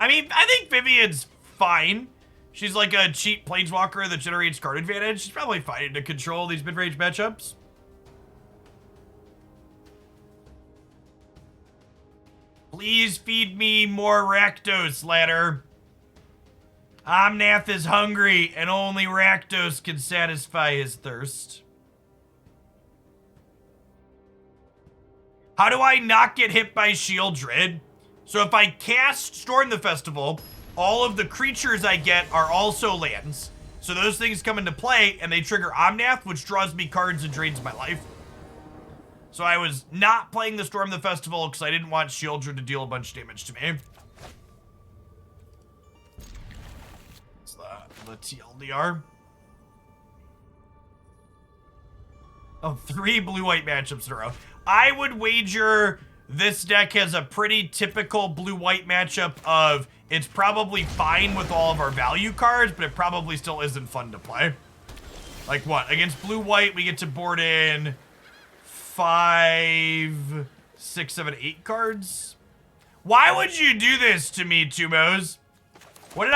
Speaker 1: I mean, I think Vivian's fine. She's like a cheap planeswalker that generates card advantage. She's probably fine to control these mid-range matchups. Please feed me more Rakdos, ladder. A-Omnath is hungry, and only Rakdos can satisfy his thirst. How do I not get hit by Shield Dread? So if I cast Storm the Festival, all of the creatures I get are also lands. So those things come into play, and they trigger A-Omnath, which draws me cards and drains my life. So I was not playing the Storm the Festival because I didn't want Shield Dread to deal a bunch of damage to me. It's the TLDR. Oh, 3 blue-white matchups in a row. I would wager this deck has a pretty typical blue-white matchup of it's probably fine with all of our value cards, but it probably still isn't fun to play. Like what? Against blue-white, we get to board in 5, 6, 7, 8 cards. Why would you do this to me, Tumos? What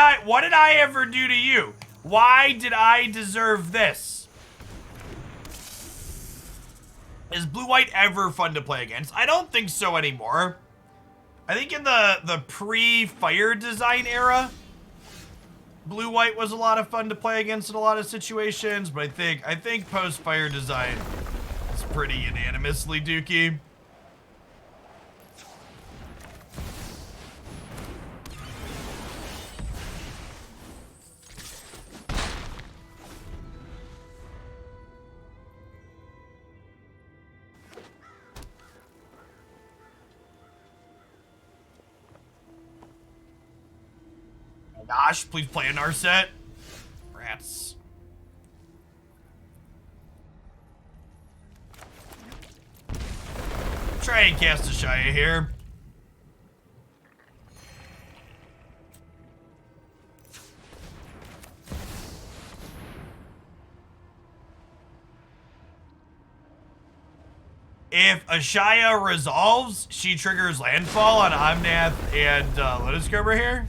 Speaker 1: did I ever do to you? Why did I deserve this? Is blue-white ever fun to play against? I don't think so anymore. I think in the pre-fire design era, blue-white was a lot of fun to play against in a lot of situations, but I think post-fire design is pretty unanimously dookie. Gosh, please play a Narset. Rats. Try and cast Ashaya here. If Ashaya resolves, she triggers landfall on A-Omnath and Lotus Cobra here.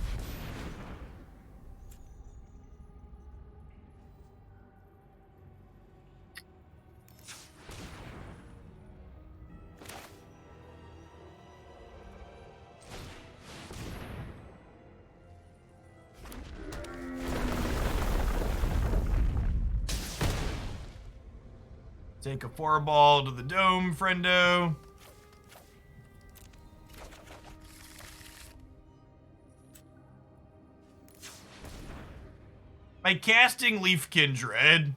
Speaker 1: Take a 4-ball to the dome, friendo. By casting Leafkin Druid.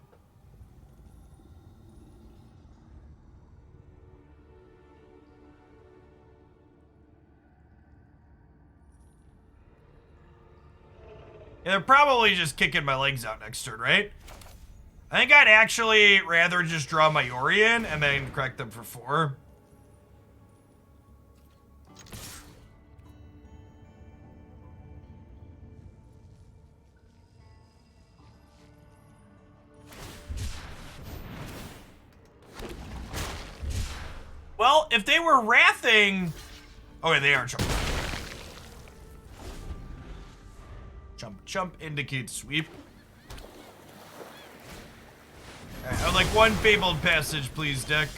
Speaker 1: Yeah, they're probably just kicking my legs out next turn, right? I think I'd actually rather just draw my Yorion and then crack them for 4. Well, if they were wrathing... Oh, yeah, they are jumping. Jump indicates sweep. Alright, I would like 1 Fabled Passage, please, deck.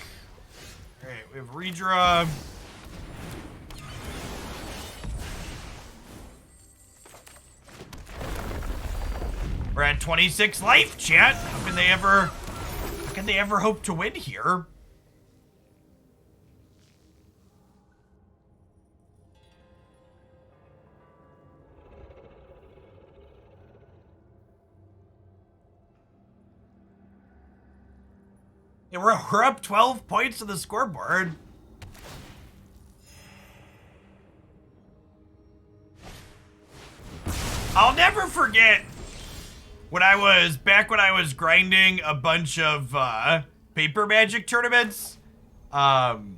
Speaker 1: Alright, we have redraw. We're at 26 life, chat. How can they ever hope to win here? Yeah, we're up 12 points to the scoreboard. I'll never forget when I was grinding a bunch of paper Magic tournaments. And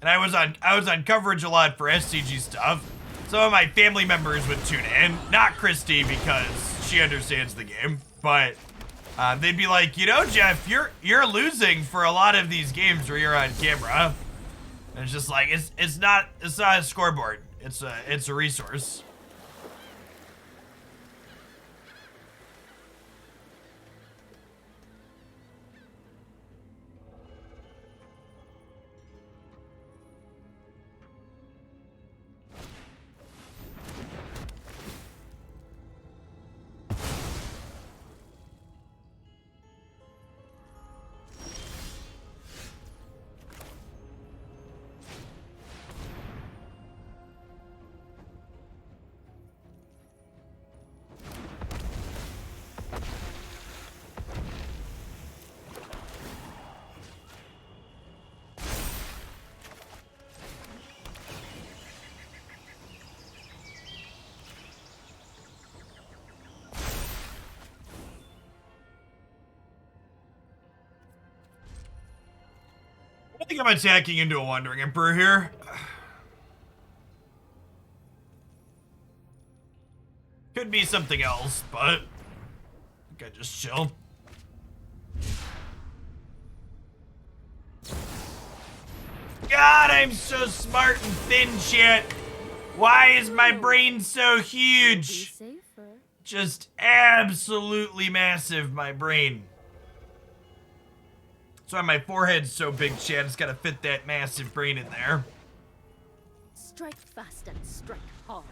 Speaker 1: I was on coverage a lot for SCG stuff. Some of my family members would tune in, not Christy because she understands the game, but they'd be like, you know, Jeff, you're losing for a lot of these games where you're on camera. And it's just like it's not a scoreboard. It's a resource. I think I'm attacking into a Wandering Emperor here. Could be something else, but I think I just chill. God, I'm so smart and thin, shit. Why is my brain so huge? Just absolutely massive, my brain. That's why my forehead's so big, Chad. It's gotta fit that massive brain in there.
Speaker 4: Strike fast and strike hard.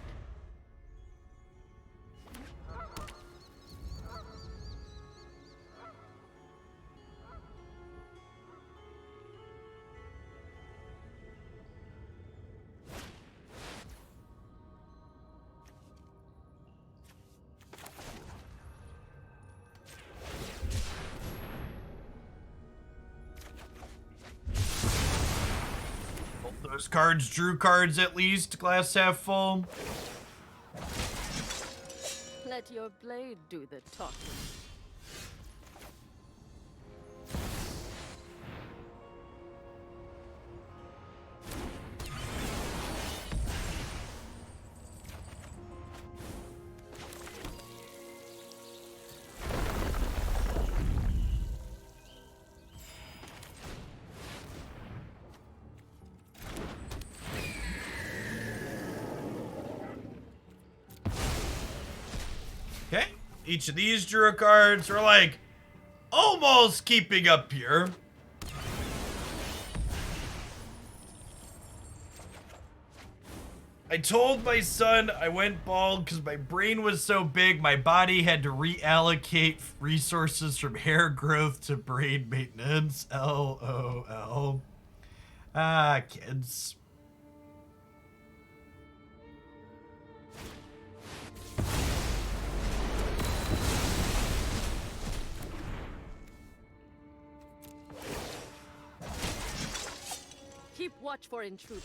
Speaker 1: Those cards drew cards at least, glass half full.
Speaker 4: Let your blade do the talking.
Speaker 1: Okay, each of these drew a card, so we're like almost keeping up here. I told my son I went bald because my brain was so big my body had to reallocate resources from hair growth to brain maintenance. LOL. Ah, kids.
Speaker 4: Keep watch for intruders.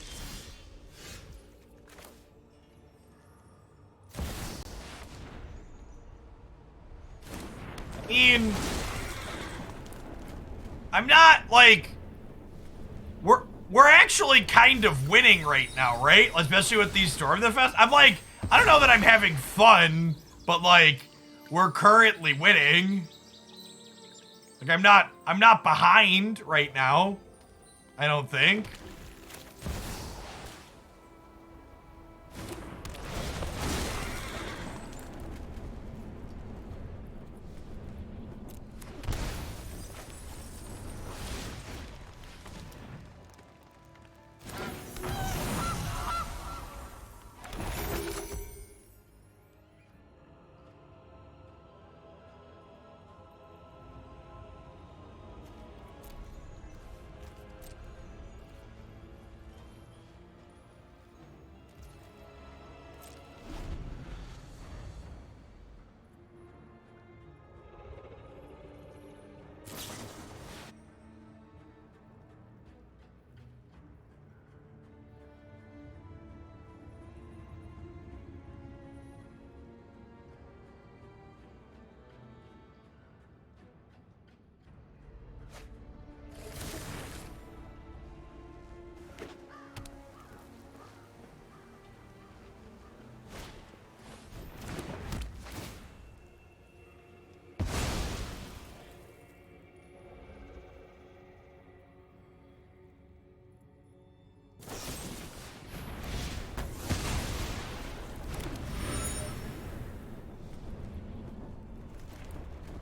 Speaker 1: I mean, I'm not like we're actually kind of winning right now, right? Especially with these Storm the Fest. I'm like, I don't know that I'm having fun, but like we're currently winning. Like I'm not behind right now. I don't think.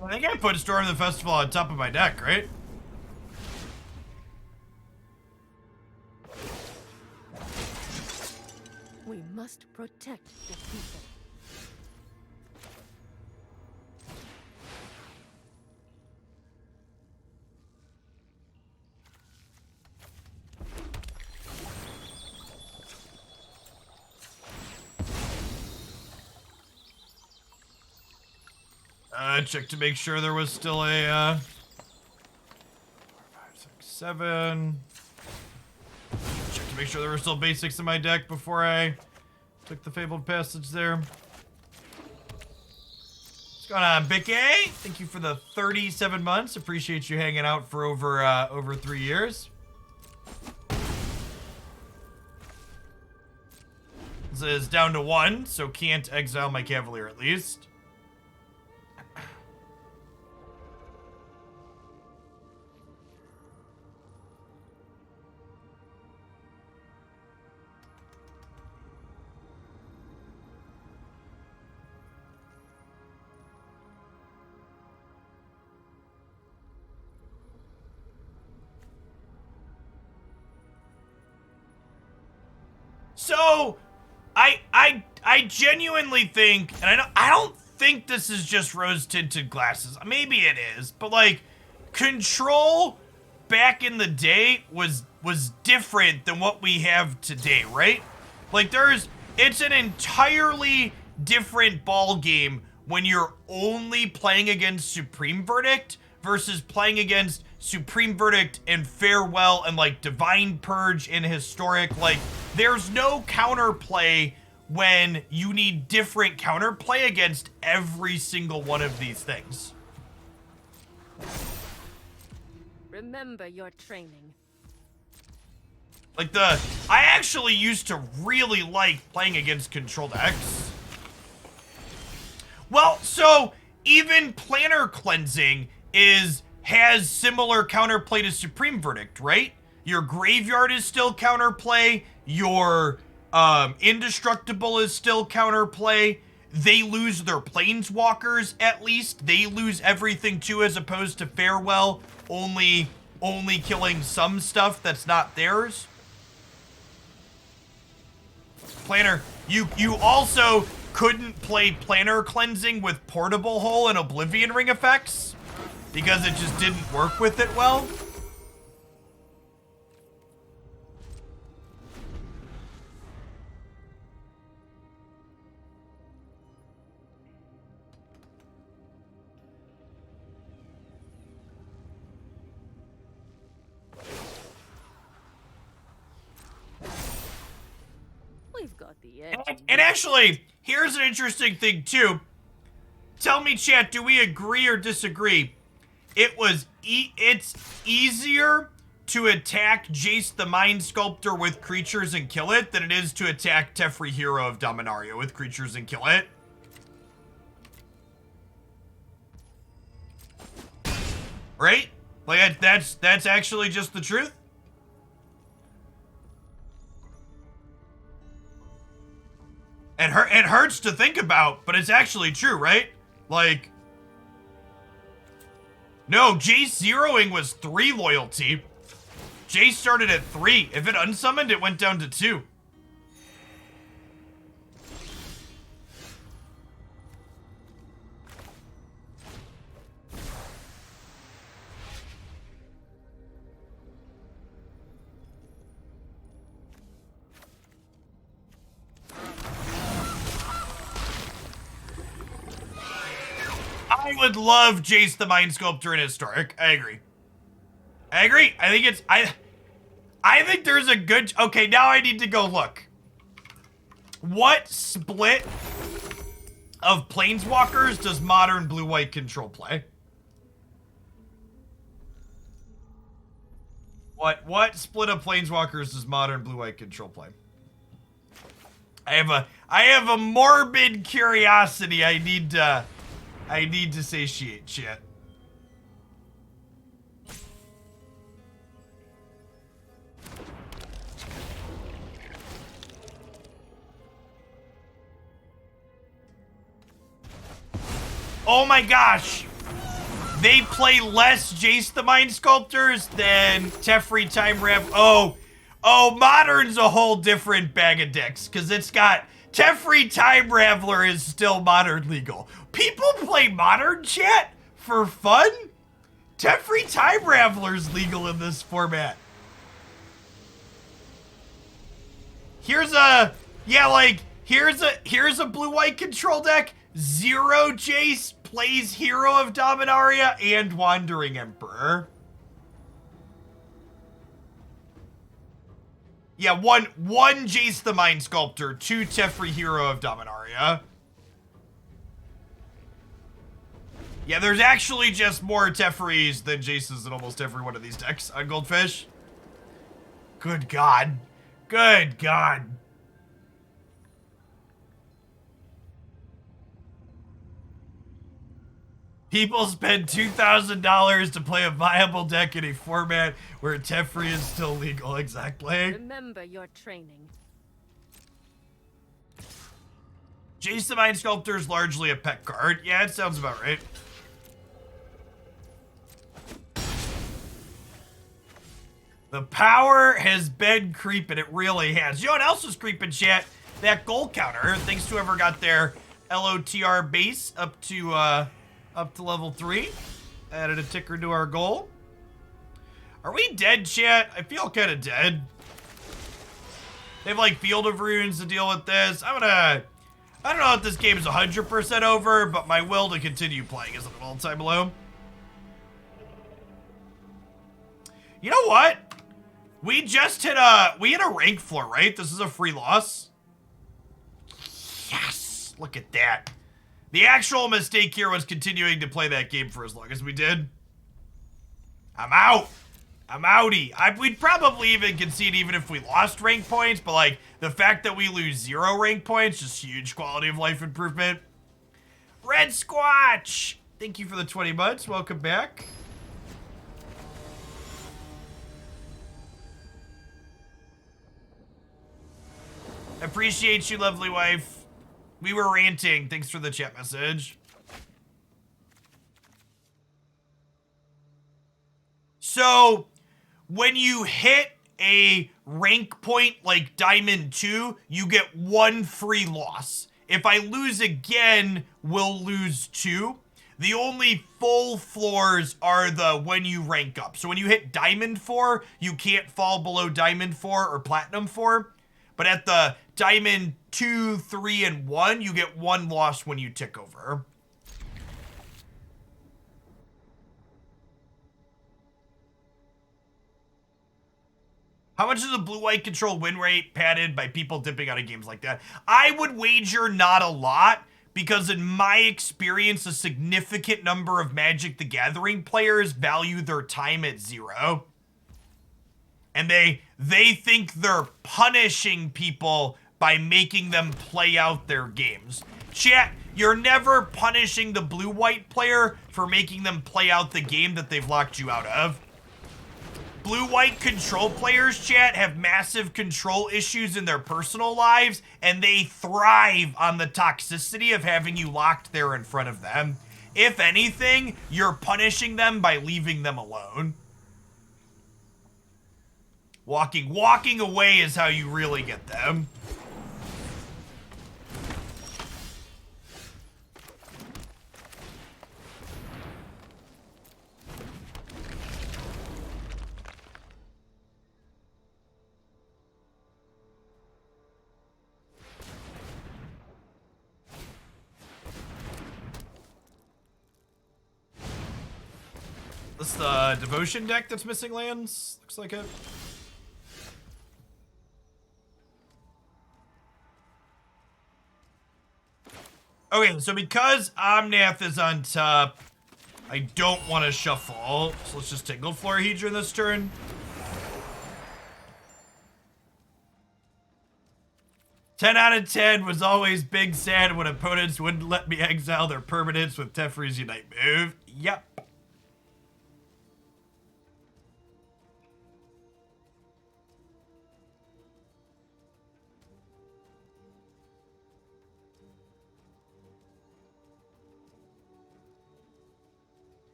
Speaker 1: I think I put Storm the Festival on top of my deck, right?
Speaker 4: We must protect the people.
Speaker 1: Check to make sure there was still a, 4, 5, 6, 7. Check to make sure there were still basics in my deck before I took the Fabled Passage there. What's going on, Bicky? Thank you for the 37 months. Appreciate you hanging out for over 3 years. This is down to 1, so can't exile my Cavalier at least. So, I genuinely think, and I don't think this is just rose-tinted glasses. Maybe it is, but like, Control back in the day was different than what we have today, right? Like, it's an entirely different ball game when you're only playing against Supreme Verdict versus playing against Supreme Verdict and Farewell and like Divine Purge and Historic. Like, there's no counterplay when you need different counterplay against every single one of these things.
Speaker 4: Remember your training.
Speaker 1: Like I actually used to really like playing against control decks. Well, so even Planar Cleansing has similar counterplay to Supreme Verdict, right? Your Graveyard is still counterplay, your Indestructible is still counterplay. They lose their Planeswalkers, at least. They lose everything too, as opposed to Farewell only killing some stuff that's not theirs. Planar, you also couldn't play Planar Cleansing with Portable Hole and Oblivion Ring effects because it just didn't work with it well.
Speaker 4: We've got the edge.
Speaker 1: And actually, here's an interesting thing too. Tell me, chat, do we agree or disagree? It's easier to attack Jace the Mind Sculptor with creatures and kill it than it is to attack Teferi, Hero of Dominaria with creatures and kill it. Right? Like that's actually just the truth. It hurts to think about, but it's actually true, right? Like, no, Jace zeroing was 3 loyalty. Jace started at 3. If it unsummoned, it went down to 2. I would love Jace the Mind Sculptor in Historic. I agree. I think it's I think there's a good. Okay, now I need to go look. What split of Planeswalkers does modern blue-white control play? What split of Planeswalkers does modern blue-white control play? I have a morbid curiosity. I need to satiate shit. Oh my gosh! They play less Jace the Mind Sculptors than Teferi Time Rav. Oh, Modern's a whole different bag of dicks, because it's got Teferi Time Raveler is still Modern legal. People play Modern, chat, for fun? Teferi Time Raveler's legal in this format. Here's a blue-white control deck. 0 Jace plays Hero of Dominaria and Wandering Emperor. Yeah, one Jace the Mind Sculptor, 2 Teferi Hero of Dominaria. Yeah, there's actually just more Teferis than Jaces in almost every one of these decks on Goldfish. Good God. Good God. People spend $2,000 to play a viable deck in a format where Teferi is still legal. Exactly.
Speaker 4: Remember your training.
Speaker 1: Jace the Mind Sculptor is largely a pet card. Yeah, it sounds about right. The power has been creeping. It really has. You know what else was creeping, chat? That goal counter. Thanks to whoever got their LOTR base up to level 3. Added a ticker to our goal. Are we dead, chat? I feel kind of dead. They have like Field of Runes to deal with this. I don't know if this game is 100% over, but my will to continue playing is at an all-time low. You know what? We just hit a rank floor, right? This is a free loss. Look at that. The actual mistake here was continuing to play that game for as long as we did. I'm out. I'm outie. We'd probably even concede even if we lost rank points, but like the fact that we lose 0 rank points, just huge quality of life improvement. Red Squatch, thank you for the 20 months. Welcome back. Appreciate you, lovely wife. We were ranting. Thanks for the chat message. So, when you hit a rank point like Diamond 2, you get 1 free loss. If I lose again, we'll lose 2. The only full floors are the when you rank up. So when you hit Diamond 4, you can't fall below Diamond 4 or Platinum 4. But at the Diamond 2, 3, and 1, you get 1 loss when you tick over. How much is a blue-white control win rate padded by people dipping out of games like that? I would wager not a lot, because in my experience, a significant number of Magic the Gathering players value their time at 0. And they think they're punishing people by making them play out their games. Chat, you're never punishing the blue-white player for making them play out the game that they've locked you out of. Blue-white control players, chat, have massive control issues in their personal lives, and they thrive on the toxicity of having you locked there in front of them. If anything, you're punishing them by leaving them alone. Walking away is how you really get them. This is the Devotion deck that's missing lands? Looks like it. Okay, so because A-Omnath is on top, I don't want to shuffle. So let's just Tangled Florahedron this turn. "10 out of 10 was always big sad when opponents wouldn't let me exile their permanents with Teferi's Unite move." Yep.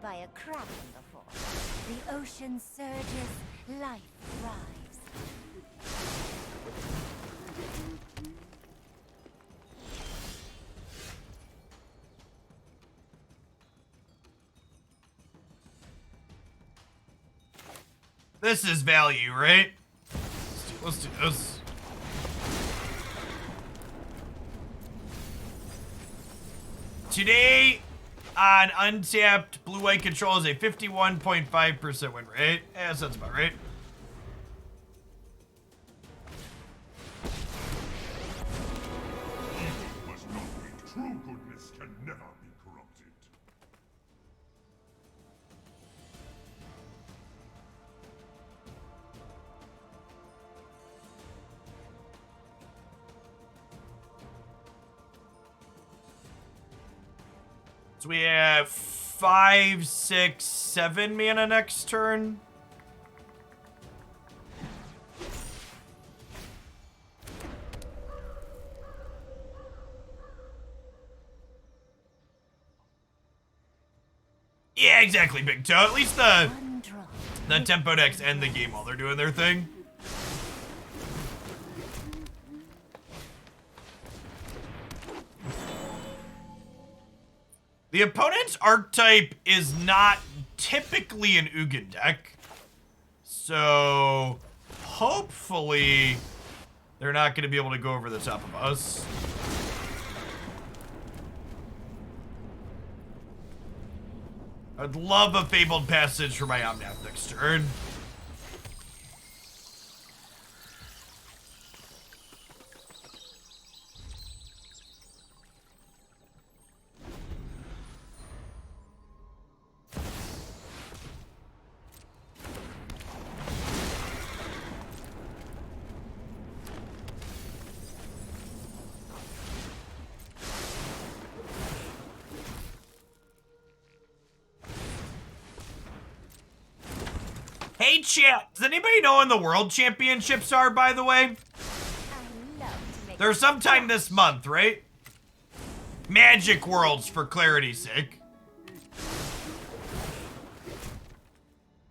Speaker 5: By a kraken before. The ocean surges, life thrives.
Speaker 1: This is value, right? Let's do this. Today on Untapped, blue-white control is a 51.5% win rate. Yeah, that sounds about right.
Speaker 6: Must not be. True goodness can never be corrupted.
Speaker 1: So we have 5, 6, 7 mana next turn. Yeah, exactly, Big Toe. At least the tempo decks end the game while they're doing their thing. The opponent's archetype is not typically an Ugin deck. So, hopefully, They're not going to be able to go over the top of us. I'd love a Fabled Passage for my Omnath next turn. Hey, chat. Does anybody know when the World Championships are, by the way?
Speaker 5: I love to make
Speaker 1: They're sometime this month, right? Magic Worlds, for clarity's sake.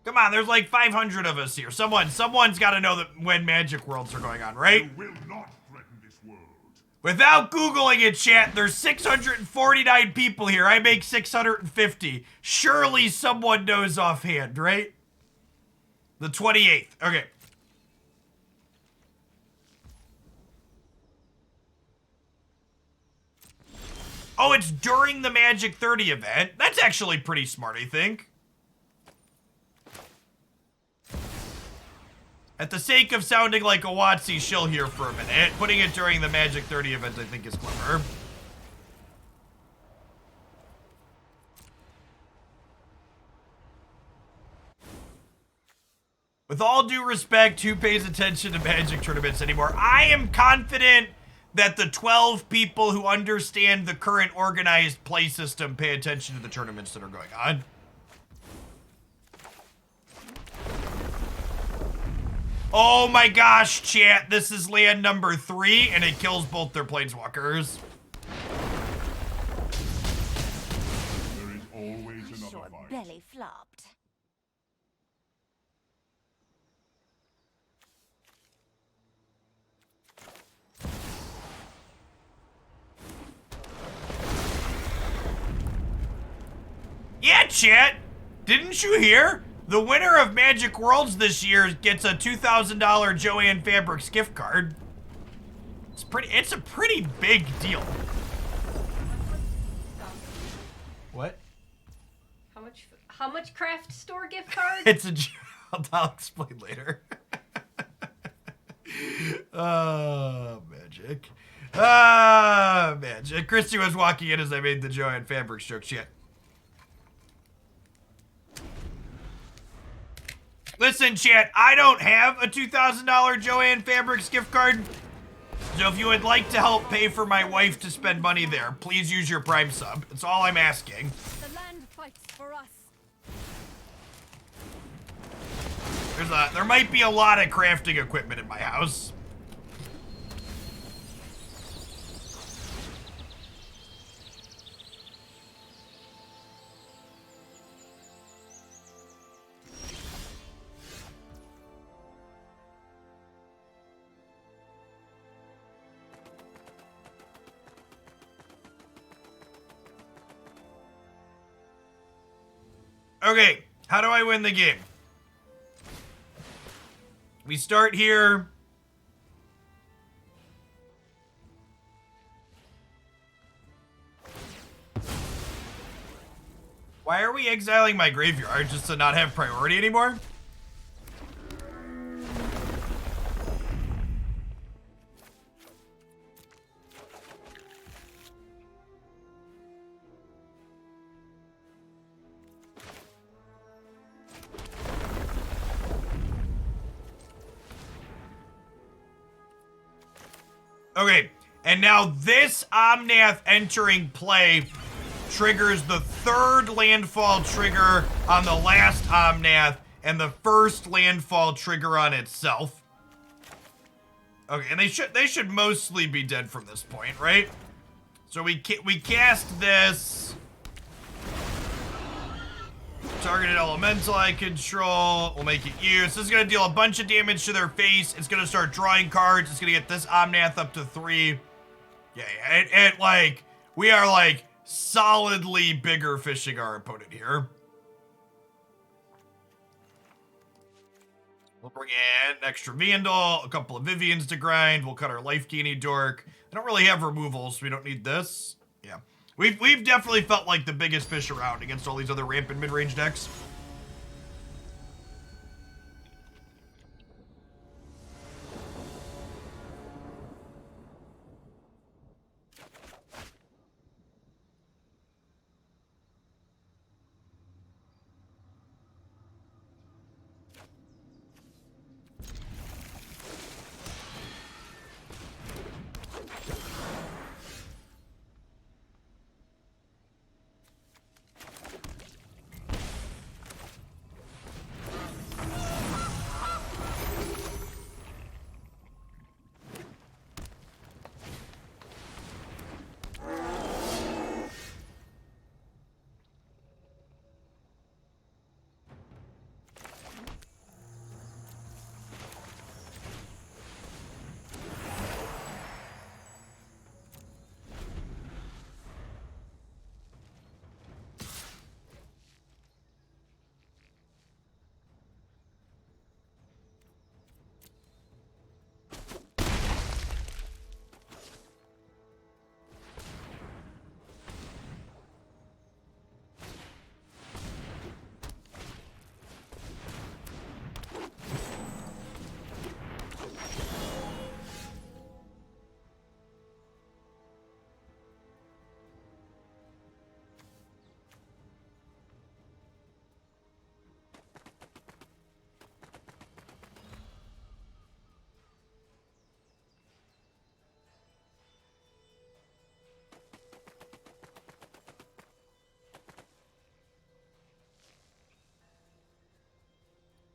Speaker 1: Come on, there's like 500 of us here. Someone's got to know that when Magic Worlds are going on, right?
Speaker 6: You will not threaten this world.
Speaker 1: Without Googling it, chat, there's 649 people here. I make 650. Surely someone knows offhand, right? The 28th. Okay. Oh, it's during the Magic 30 event. That's actually pretty smart, I think. At the sake of sounding like a Watsy shill here for a minute, putting it during the Magic 30 event I think is clever. With all due respect, who pays attention to Magic tournaments anymore? I am confident that the 12 people who understand the current organized play system pay attention to the tournaments that are going on. Oh my gosh, chat, this is land number 3, and it kills both their planeswalkers.
Speaker 6: There is always another
Speaker 5: your
Speaker 6: fight.
Speaker 5: belly flopped.
Speaker 1: Yeah, chat, didn't you hear? The winner of Magic Worlds this year gets a $2,000 Joanne Fabrics gift card. It's a pretty big deal. What?
Speaker 7: How much craft store gift card?
Speaker 1: It's a I'll explain later. Magic. Magic. Christy was walking in as I made the Joanne Fabrics joke. Shit. Listen, chat, I don't have a $2,000 Joanne Fabrics gift card. So if you would like to help pay for my wife to spend money there, please use your Prime sub. That's all I'm asking.
Speaker 2: The land fights for us.
Speaker 1: There might be a lot of crafting equipment in my house. Okay, how do I win the game? We start here. Why are we exiling my graveyard? Just to not have priority anymore? Okay, and now this Omnath entering play triggers the third landfall trigger on the last Omnath and the first landfall trigger on itself. Okay, and they should mostly be dead from this point, right? So we cast this. Targeted elemental I control. We'll make it use. This is going to deal a bunch of damage to their face. It's going to start drawing cards. It's going to get this Omnath up to 3. Yeah, it like, we are like solidly bigger fishing our opponent here. We'll bring in an extra Vandal, a couple of Vivians to grind. We'll cut our life gaining dork. I don't really have removals, so we don't need this. Yeah. We've definitely felt like the biggest fish around against all these other rampant mid-range decks.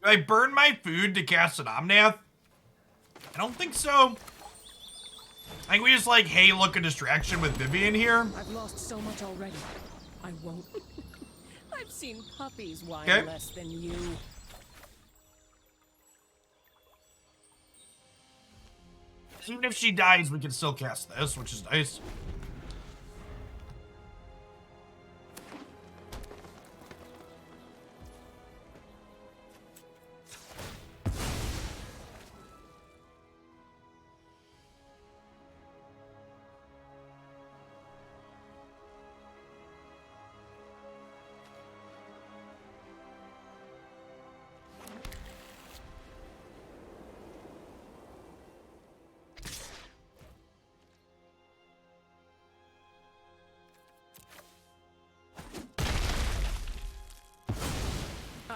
Speaker 1: Do I burn my food to cast an Omnath? I don't think so. I think we just like, hey, look, a distraction with Vivian here.
Speaker 3: I've lost so much already. I won't. I've seen puppies whine
Speaker 1: Okay.
Speaker 3: less than you.
Speaker 1: Even if she dies, we can still cast this, which is nice.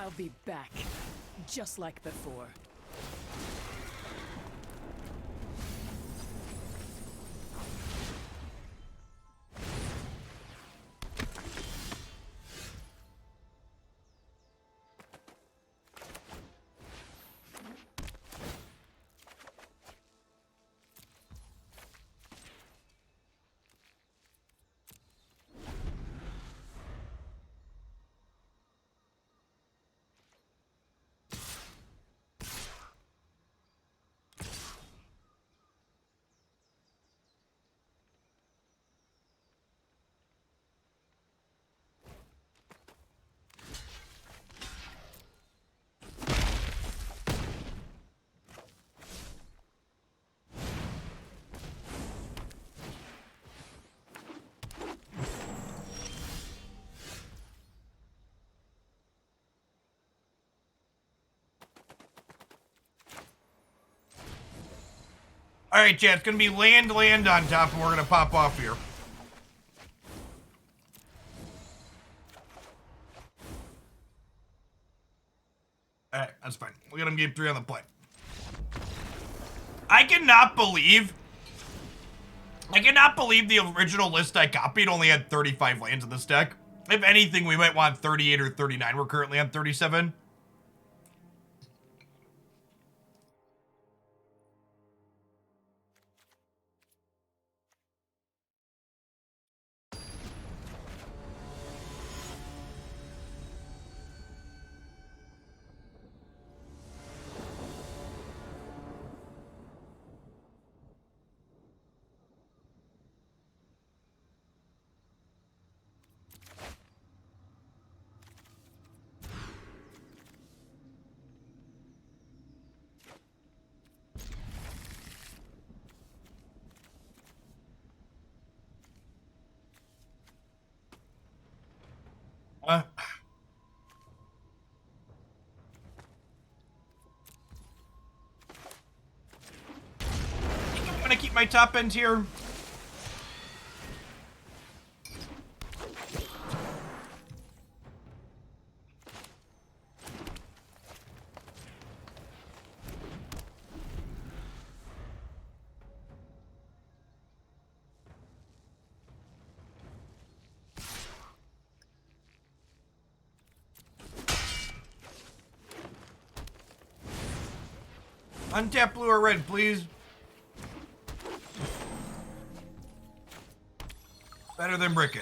Speaker 3: I'll be back, just like before. All right, chat, it's going to be land on top, and we're going to pop off here. All right, that's fine. We'll get him game 3 on the play. I cannot believe the original list I copied only had 35 lands in this deck. If anything, we might want 38 or 39. We're currently on 37.
Speaker 1: I keep my top end here? Untap blue or red, please. Better than bricking.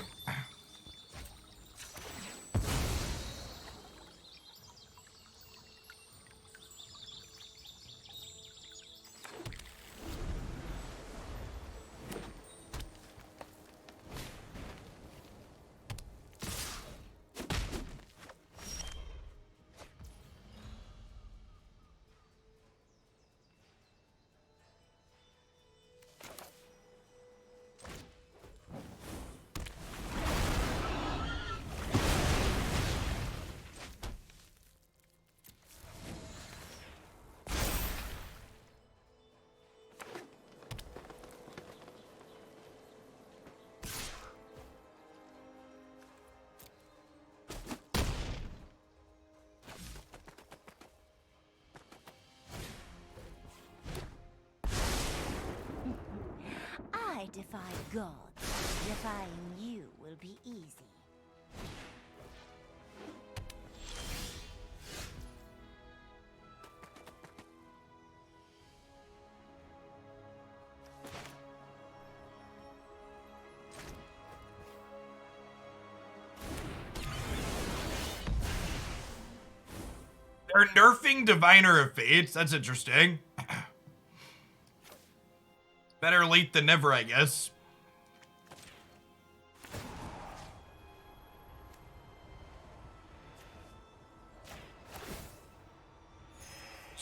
Speaker 5: I defy gods. Defying you will be easy.
Speaker 1: They're nerfing Diviner of Fates. That's interesting. Better late than never, I guess.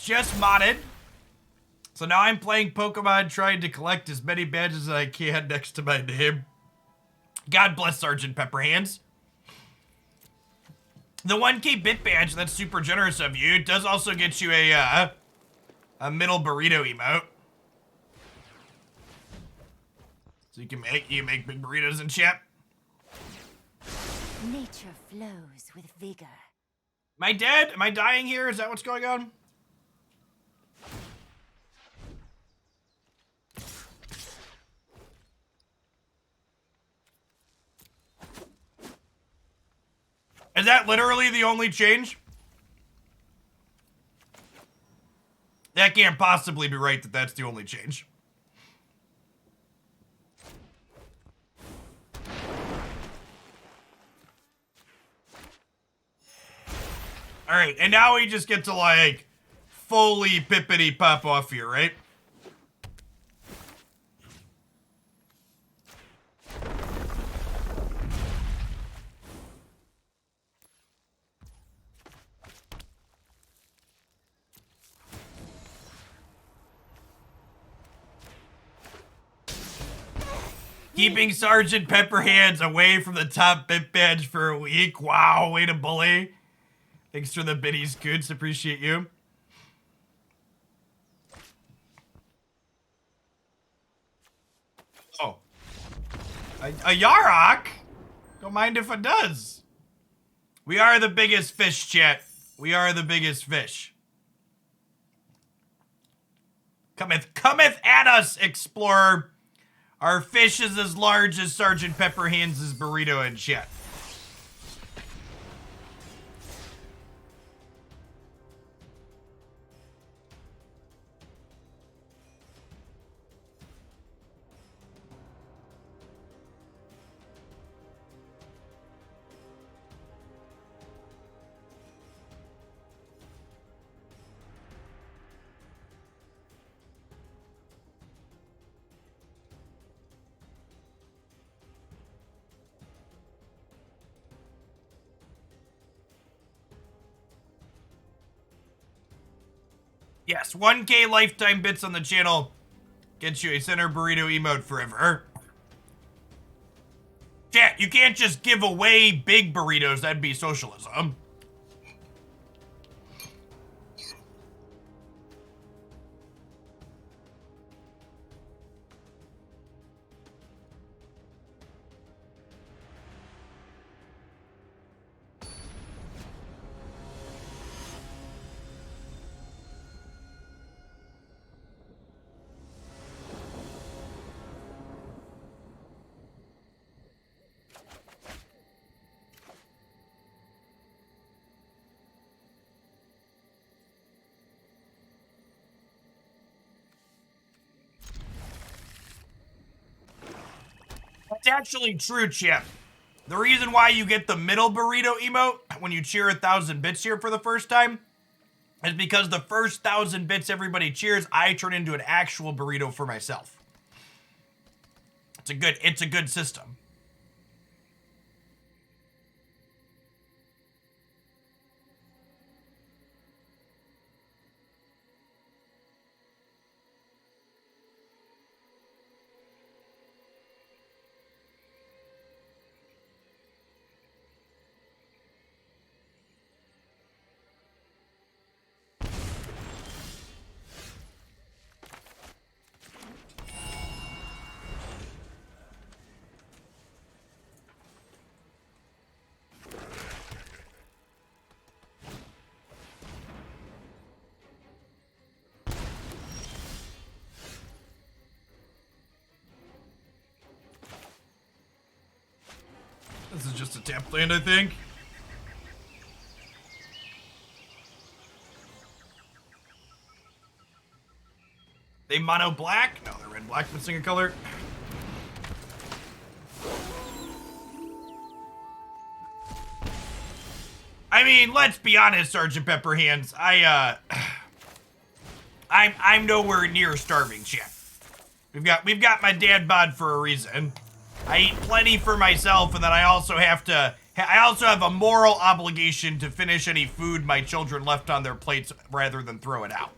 Speaker 1: Just modded. So now I'm playing Pokemon trying to collect as many badges as I can next to my name. God bless Sergeant Pepperhands. The 1K bit badge, that's super generous of you. It does also get you a middle burrito emote. So you can make big burritos in chat.
Speaker 5: Nature flows with vigor.
Speaker 1: Am I dead? Am I dying here? Is that what's going on? Is that literally the only change? That can't possibly be right that that's the only change. Alright, and now we just get to, like, fully pippity pop off here, right? Keeping Sergeant Pepperhands away from the top bit badge for a week. Wow, way to bully. Thanks for the biddies, Goods. Appreciate you. Oh. A Yarok? Don't mind if it does. We are the biggest fish, chat. We are the biggest fish. Cometh at us, explorer. Our fish is as large as Sergeant Pepperhands' burrito and chat. Yes, 1K lifetime bits on the channel gets you a center burrito emote forever. Chat, you can't just give away big burritos. That'd be socialism. It's actually true, Chip. The reason why you get the middle burrito emote when you cheer 1,000 bits here for the first time is because the first 1,000 bits everybody cheers, I turn into an actual burrito for myself. It's a good system. This is just a tap land, I think. They mono black? No, they're red black missing a color. I mean, let's be honest, Sergeant Pepperhands. I'm nowhere near starving, chef. We've got my dad bod for a reason. I eat plenty for myself, and then I also have a moral obligation to finish any food my children left on their plates rather than throw it out.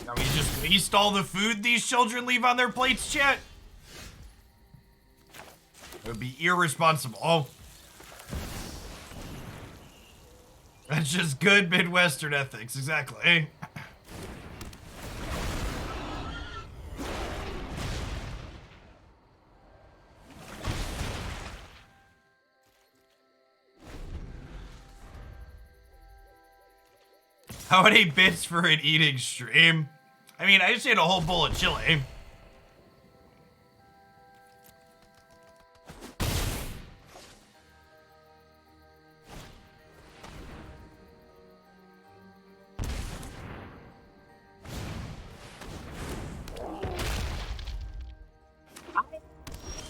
Speaker 1: Now we just waste all the food these children leave on their plates, chat? It would be irresponsible. Oh. That's just good Midwestern ethics, exactly. How many bits for an eating stream? I mean, I just ate a whole bowl of chili.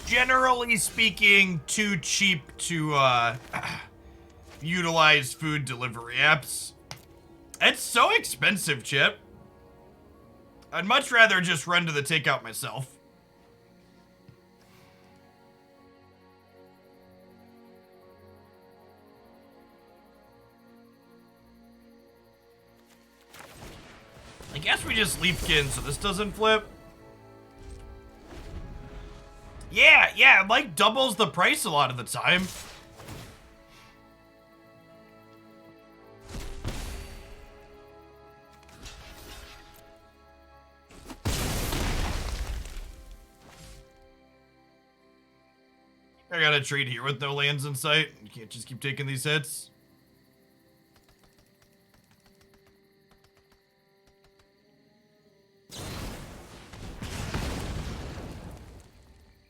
Speaker 1: Generally speaking, too cheap to utilize food delivery apps. It's so expensive, Chip. I'd much rather just run to the takeout myself. I guess we just Leafkin so this doesn't flip. Yeah, it like doubles the price a lot of the time. I got a trade here with no lands in sight. You can't just keep taking these hits.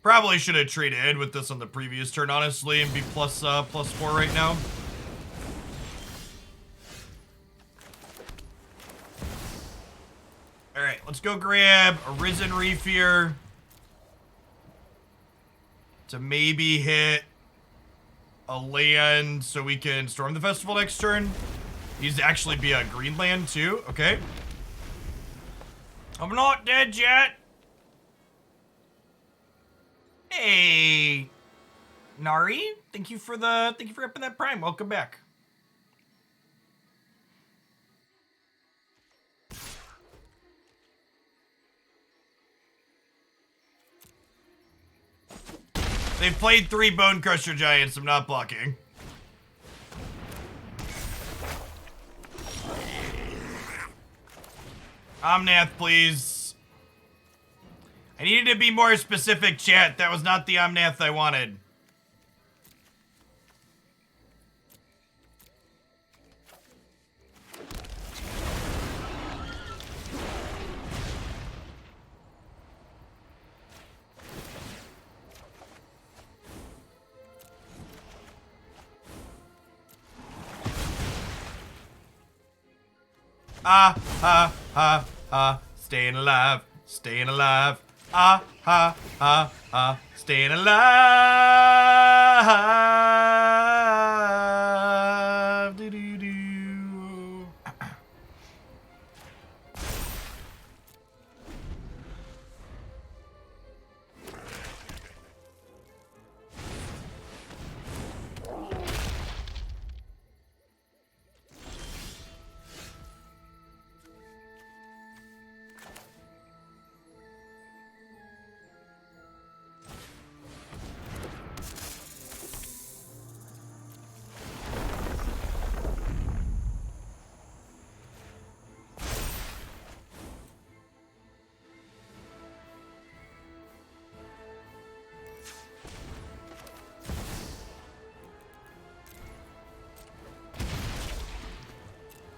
Speaker 1: Probably should have traded with this on the previous turn, honestly, and be plus 4 right now. Alright, let's go grab a Risen Reef here. To maybe hit a land so we can storm the festival next turn. Needs to actually be a green land too, okay. I'm not dead yet. Hey, Nari, thank you for upping that prime. Welcome back. They've played 3 Bone Crusher Giants. I'm not blocking. Omnath, please. I needed to be more specific, chat. That was not the Omnath I wanted. Staying alive, staying alive. Staying alive. Do-do-do.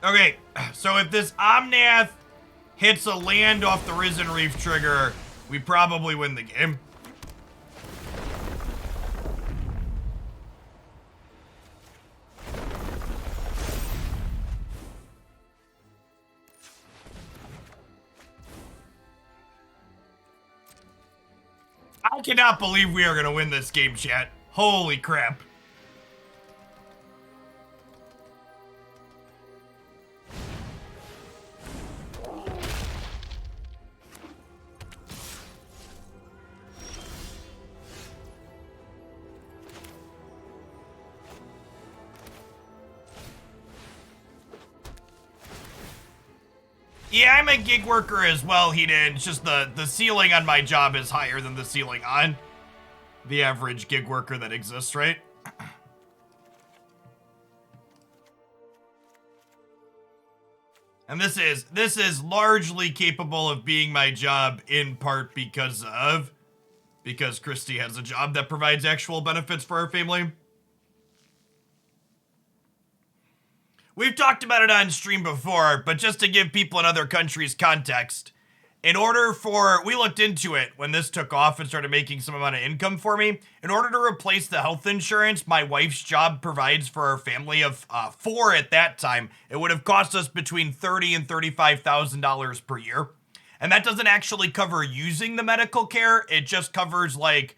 Speaker 1: Okay, so if this Omnath hits a land off the Risen Reef trigger, we probably win the game. I cannot believe we are going to win this game, chat. Holy crap. Yeah, I'm a gig worker as well, he did. It's just the ceiling on my job is higher than the ceiling on the average gig worker that exists, right? And this is largely capable of being my job in part because Christy has a job that provides actual benefits for our family. We've talked about it on stream before, but just to give people in other countries context, we looked into it when this took off and started making some amount of income for me. In order to replace the health insurance my wife's job provides for our family of 4 at that time, it would have cost us between $30,000 and $35,000 per year. And that doesn't actually cover using the medical care. It just covers like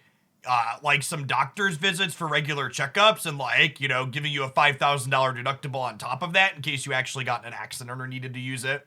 Speaker 1: some doctor's visits for regular checkups and giving you a $5,000 deductible on top of that in case you actually got in an accident or needed to use it.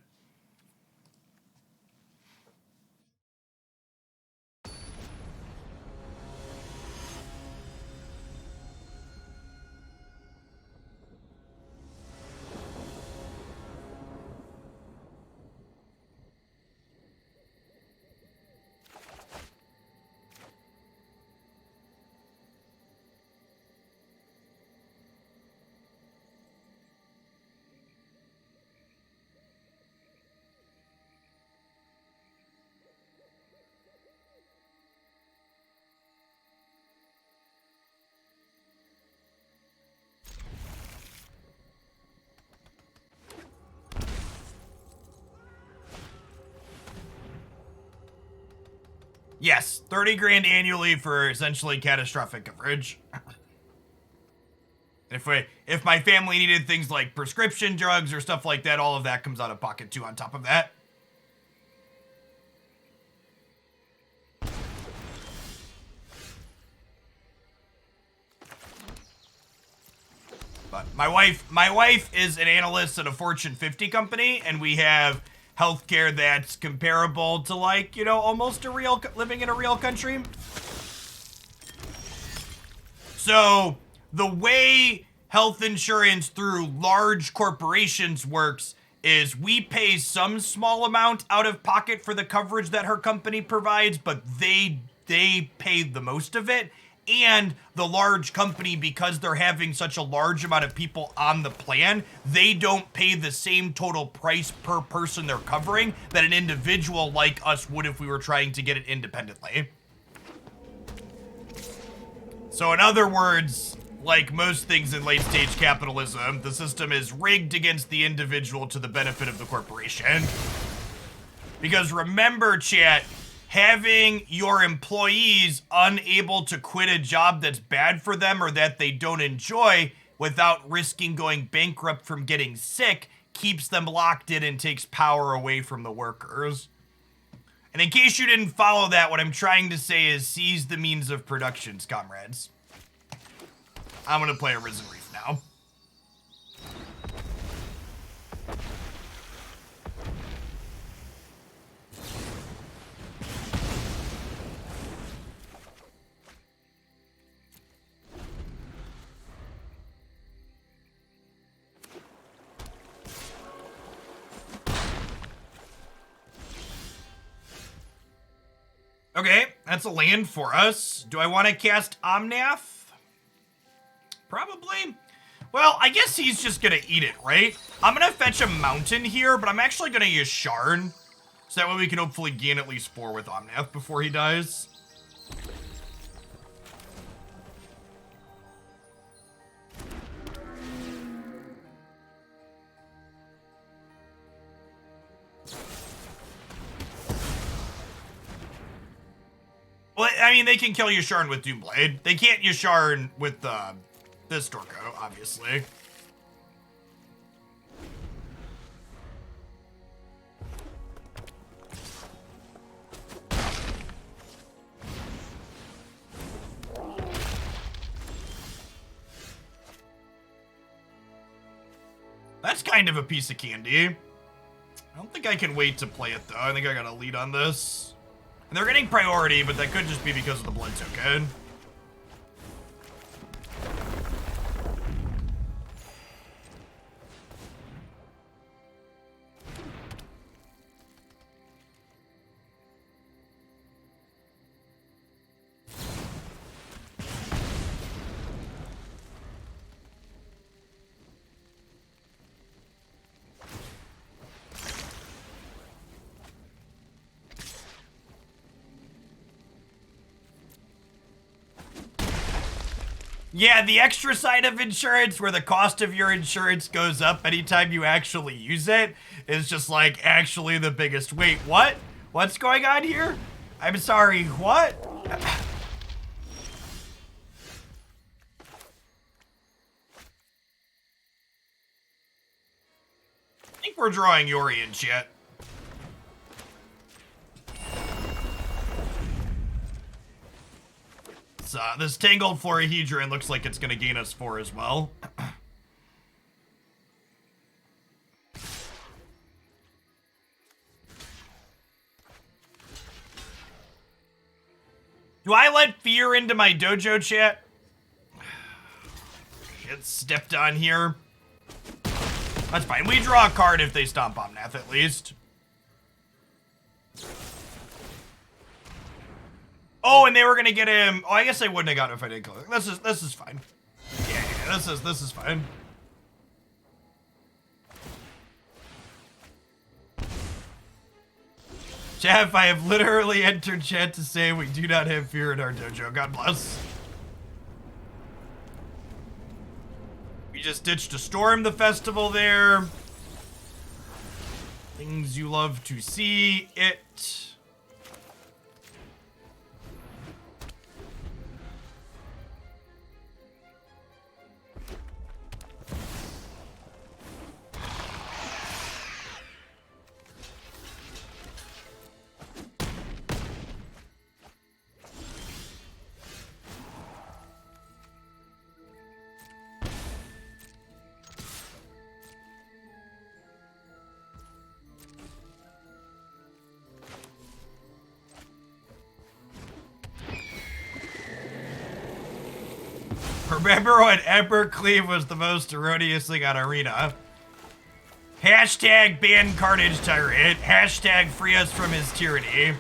Speaker 1: Yes, 30 grand annually for essentially catastrophic coverage. If my family needed things like prescription drugs or stuff like that, all of that comes out of pocket too on top of that. But my wife is an analyst at a Fortune 50 company, and we have healthcare that's comparable to almost living in a real country. So the way health insurance through large corporations works is we pay some small amount out of pocket for the coverage that her company provides, but they pay the most of it. And the large company, because they're having such a large amount of people on the plan, they don't pay the same total price per person they're covering that an individual like us would if we were trying to get it independently. So in other words, like most things in late-stage capitalism, the system is rigged against the individual to the benefit of the corporation. Because remember, chat, having your employees unable to quit a job that's bad for them or that they don't enjoy without risking going bankrupt from getting sick keeps them locked in and takes power away from the workers. And in case you didn't follow that, what I'm trying to say is seize the means of productions, comrades. I'm gonna play a Risen Reef now. Okay, that's a land for us. Do I want to cast A-Omnath? Probably. Well, I guess he's just gonna eat it, right? I'm gonna fetch a mountain here, but I'm actually gonna use Yasharn. So that way we can hopefully gain at least 4 with A-Omnath before he dies. Well, I mean, they can kill Yasharn with Doomblade. They can't Yasharn with this Dorko, obviously. That's kind of a piece of candy. I don't think I can wait to play it, though. I think I got a lead on this. And they're getting priority, but that could just be because of the blood token. Yeah, the extra side of insurance where the cost of your insurance goes up anytime you actually use it is just like actually the biggest. Wait, what? What's going on here? I'm sorry, what? I think we're drawing Yorion shit. This Tangled Florahedron looks like it's gonna gain us 4 as well. Do I let fear into my dojo, chat? Get stepped on here. That's fine. We draw a card if they stomp A-Omnath at least. Oh, and they were gonna get him. Oh, I guess they wouldn't have got him if I didn't kill him. This is fine. Yeah, this is fine. Jeff, I have literally entered chat to say we do not have fear in our dojo. God bless. We just ditched a storm the festival there. Things you love to see. It. Remember when Embercleave was the most erroneous thing on Arena? Hashtag ban Carnage Tyrant. Hashtag free us from his tyranny.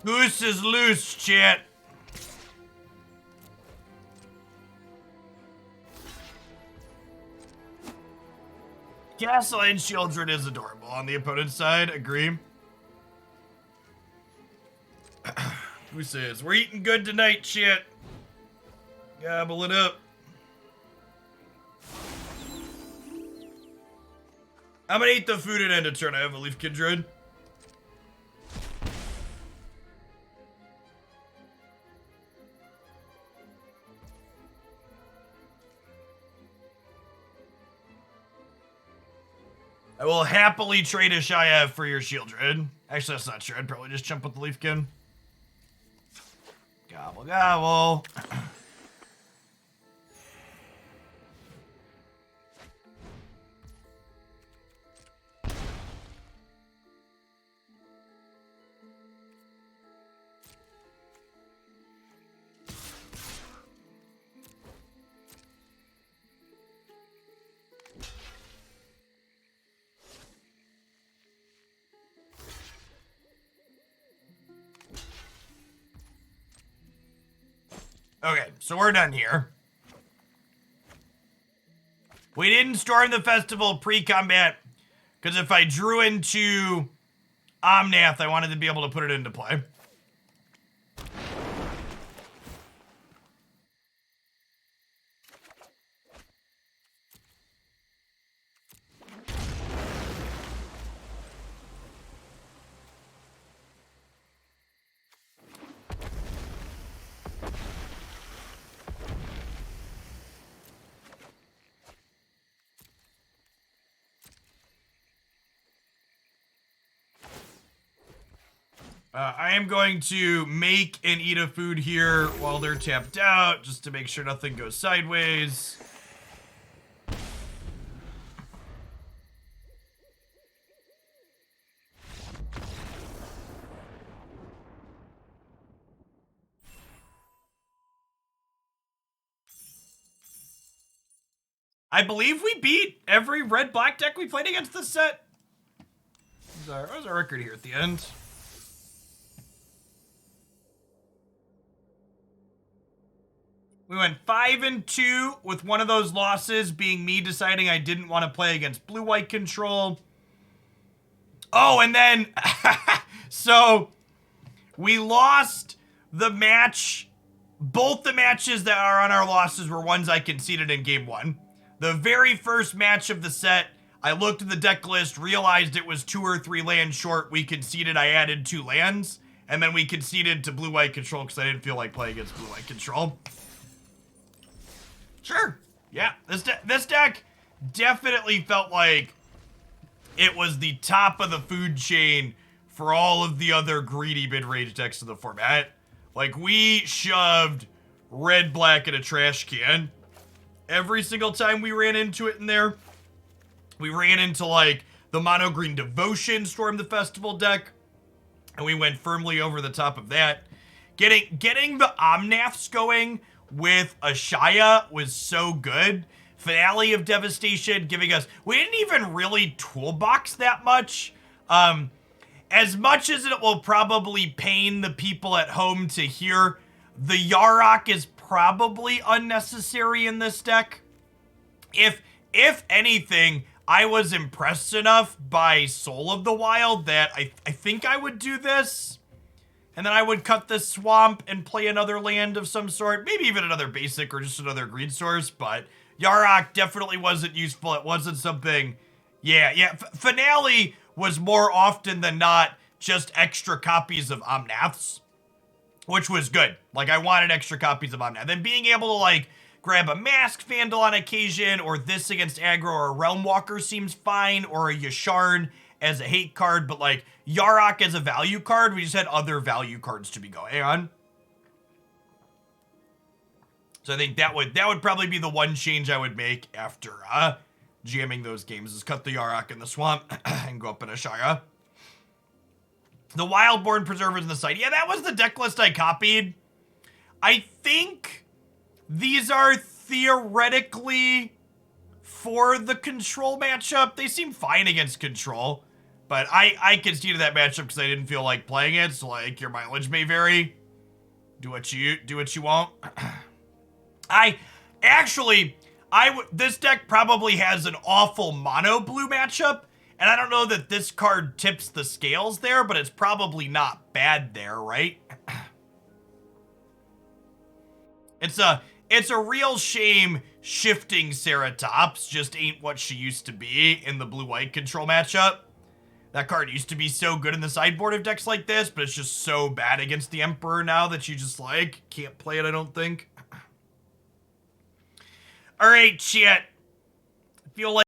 Speaker 1: Goose is loose, chat. Gaslight Children is adorable on the opponent's side. Agree. Who says, we're eating good tonight, shit. Gobble it up. I'm gonna eat the food and end a turn. I have a Leafkin Druid. I will happily trade Ashaya for your Shield Druid. Actually, that's not true. I'd probably just jump with the Leafkin. Gobble, gobble. Okay, so we're done here. We didn't storm the festival pre-combat, because if I drew into A-Omnath, I wanted to be able to put it into play. I am going to make and eat a food here while they're tapped out, just to make sure nothing goes sideways. I believe we beat every red-black deck we played against this set. What was our record here at the end? We went 5-2 with one of those losses being me deciding I didn't want to play against blue-white control. Oh, and then, so we lost the match. Both the matches that are on our losses were ones I conceded in game one. The very first match of the set, I looked at the deck list, realized it was 2 or 3 lands short. We conceded, I added 2 lands, and then we conceded to blue-white control because I didn't feel like playing against blue-white control. Sure. Yeah, this deck definitely felt like it was the top of the food chain for all of the other greedy mid-range decks of the format. Like, we shoved red-black in a trash can every single time we ran into it in there. We ran into, like, the mono-green Devotion Storm the Festival deck, and we went firmly over the top of that. Getting the A-Omnaths going with Ashaya was so good. Finale of Devastation giving us... We didn't even really toolbox that much. As much as it will probably pain the people at home to hear, the Yarok is probably unnecessary in this deck. If anything, I was impressed enough by Soul of the Wild that I think I would do this. And then I would cut the swamp and play another land of some sort. Maybe even another basic or just another green source. But Yarok definitely wasn't useful. It wasn't something... Yeah. Finale was more often than not just extra copies of A-Omnaths, which was good. Like, I wanted extra copies of A-Omnath. And being able to, like, grab a Masked Vandal on occasion, or this against aggro, or a Realmwalker seems fine, or a Yasharn as a hate card, but, like, Yarok as a value card, we just had other value cards to be going on. So I think that would probably be the one change I would make after jamming those games, is cut the Yarok in the swamp and go up in Ashaya. The Wildborn Preserver in the site. Yeah, that was the deck list I copied. I think these are theoretically for the control matchup. They seem fine against control, but I conceded that matchup because I didn't feel like playing it. So, like, your mileage may vary. Do what you want. I This deck probably has an awful mono blue matchup, and I don't know that this card tips the scales there, but it's probably not bad there, right? It's a real shame shifting Ceratops just ain't what she used to be in the blue-white control matchup. That card used to be so good in the sideboard of decks like this, but it's just so bad against the Emperor now that you just, like, can't play it, I don't think. Alright, chat. I feel like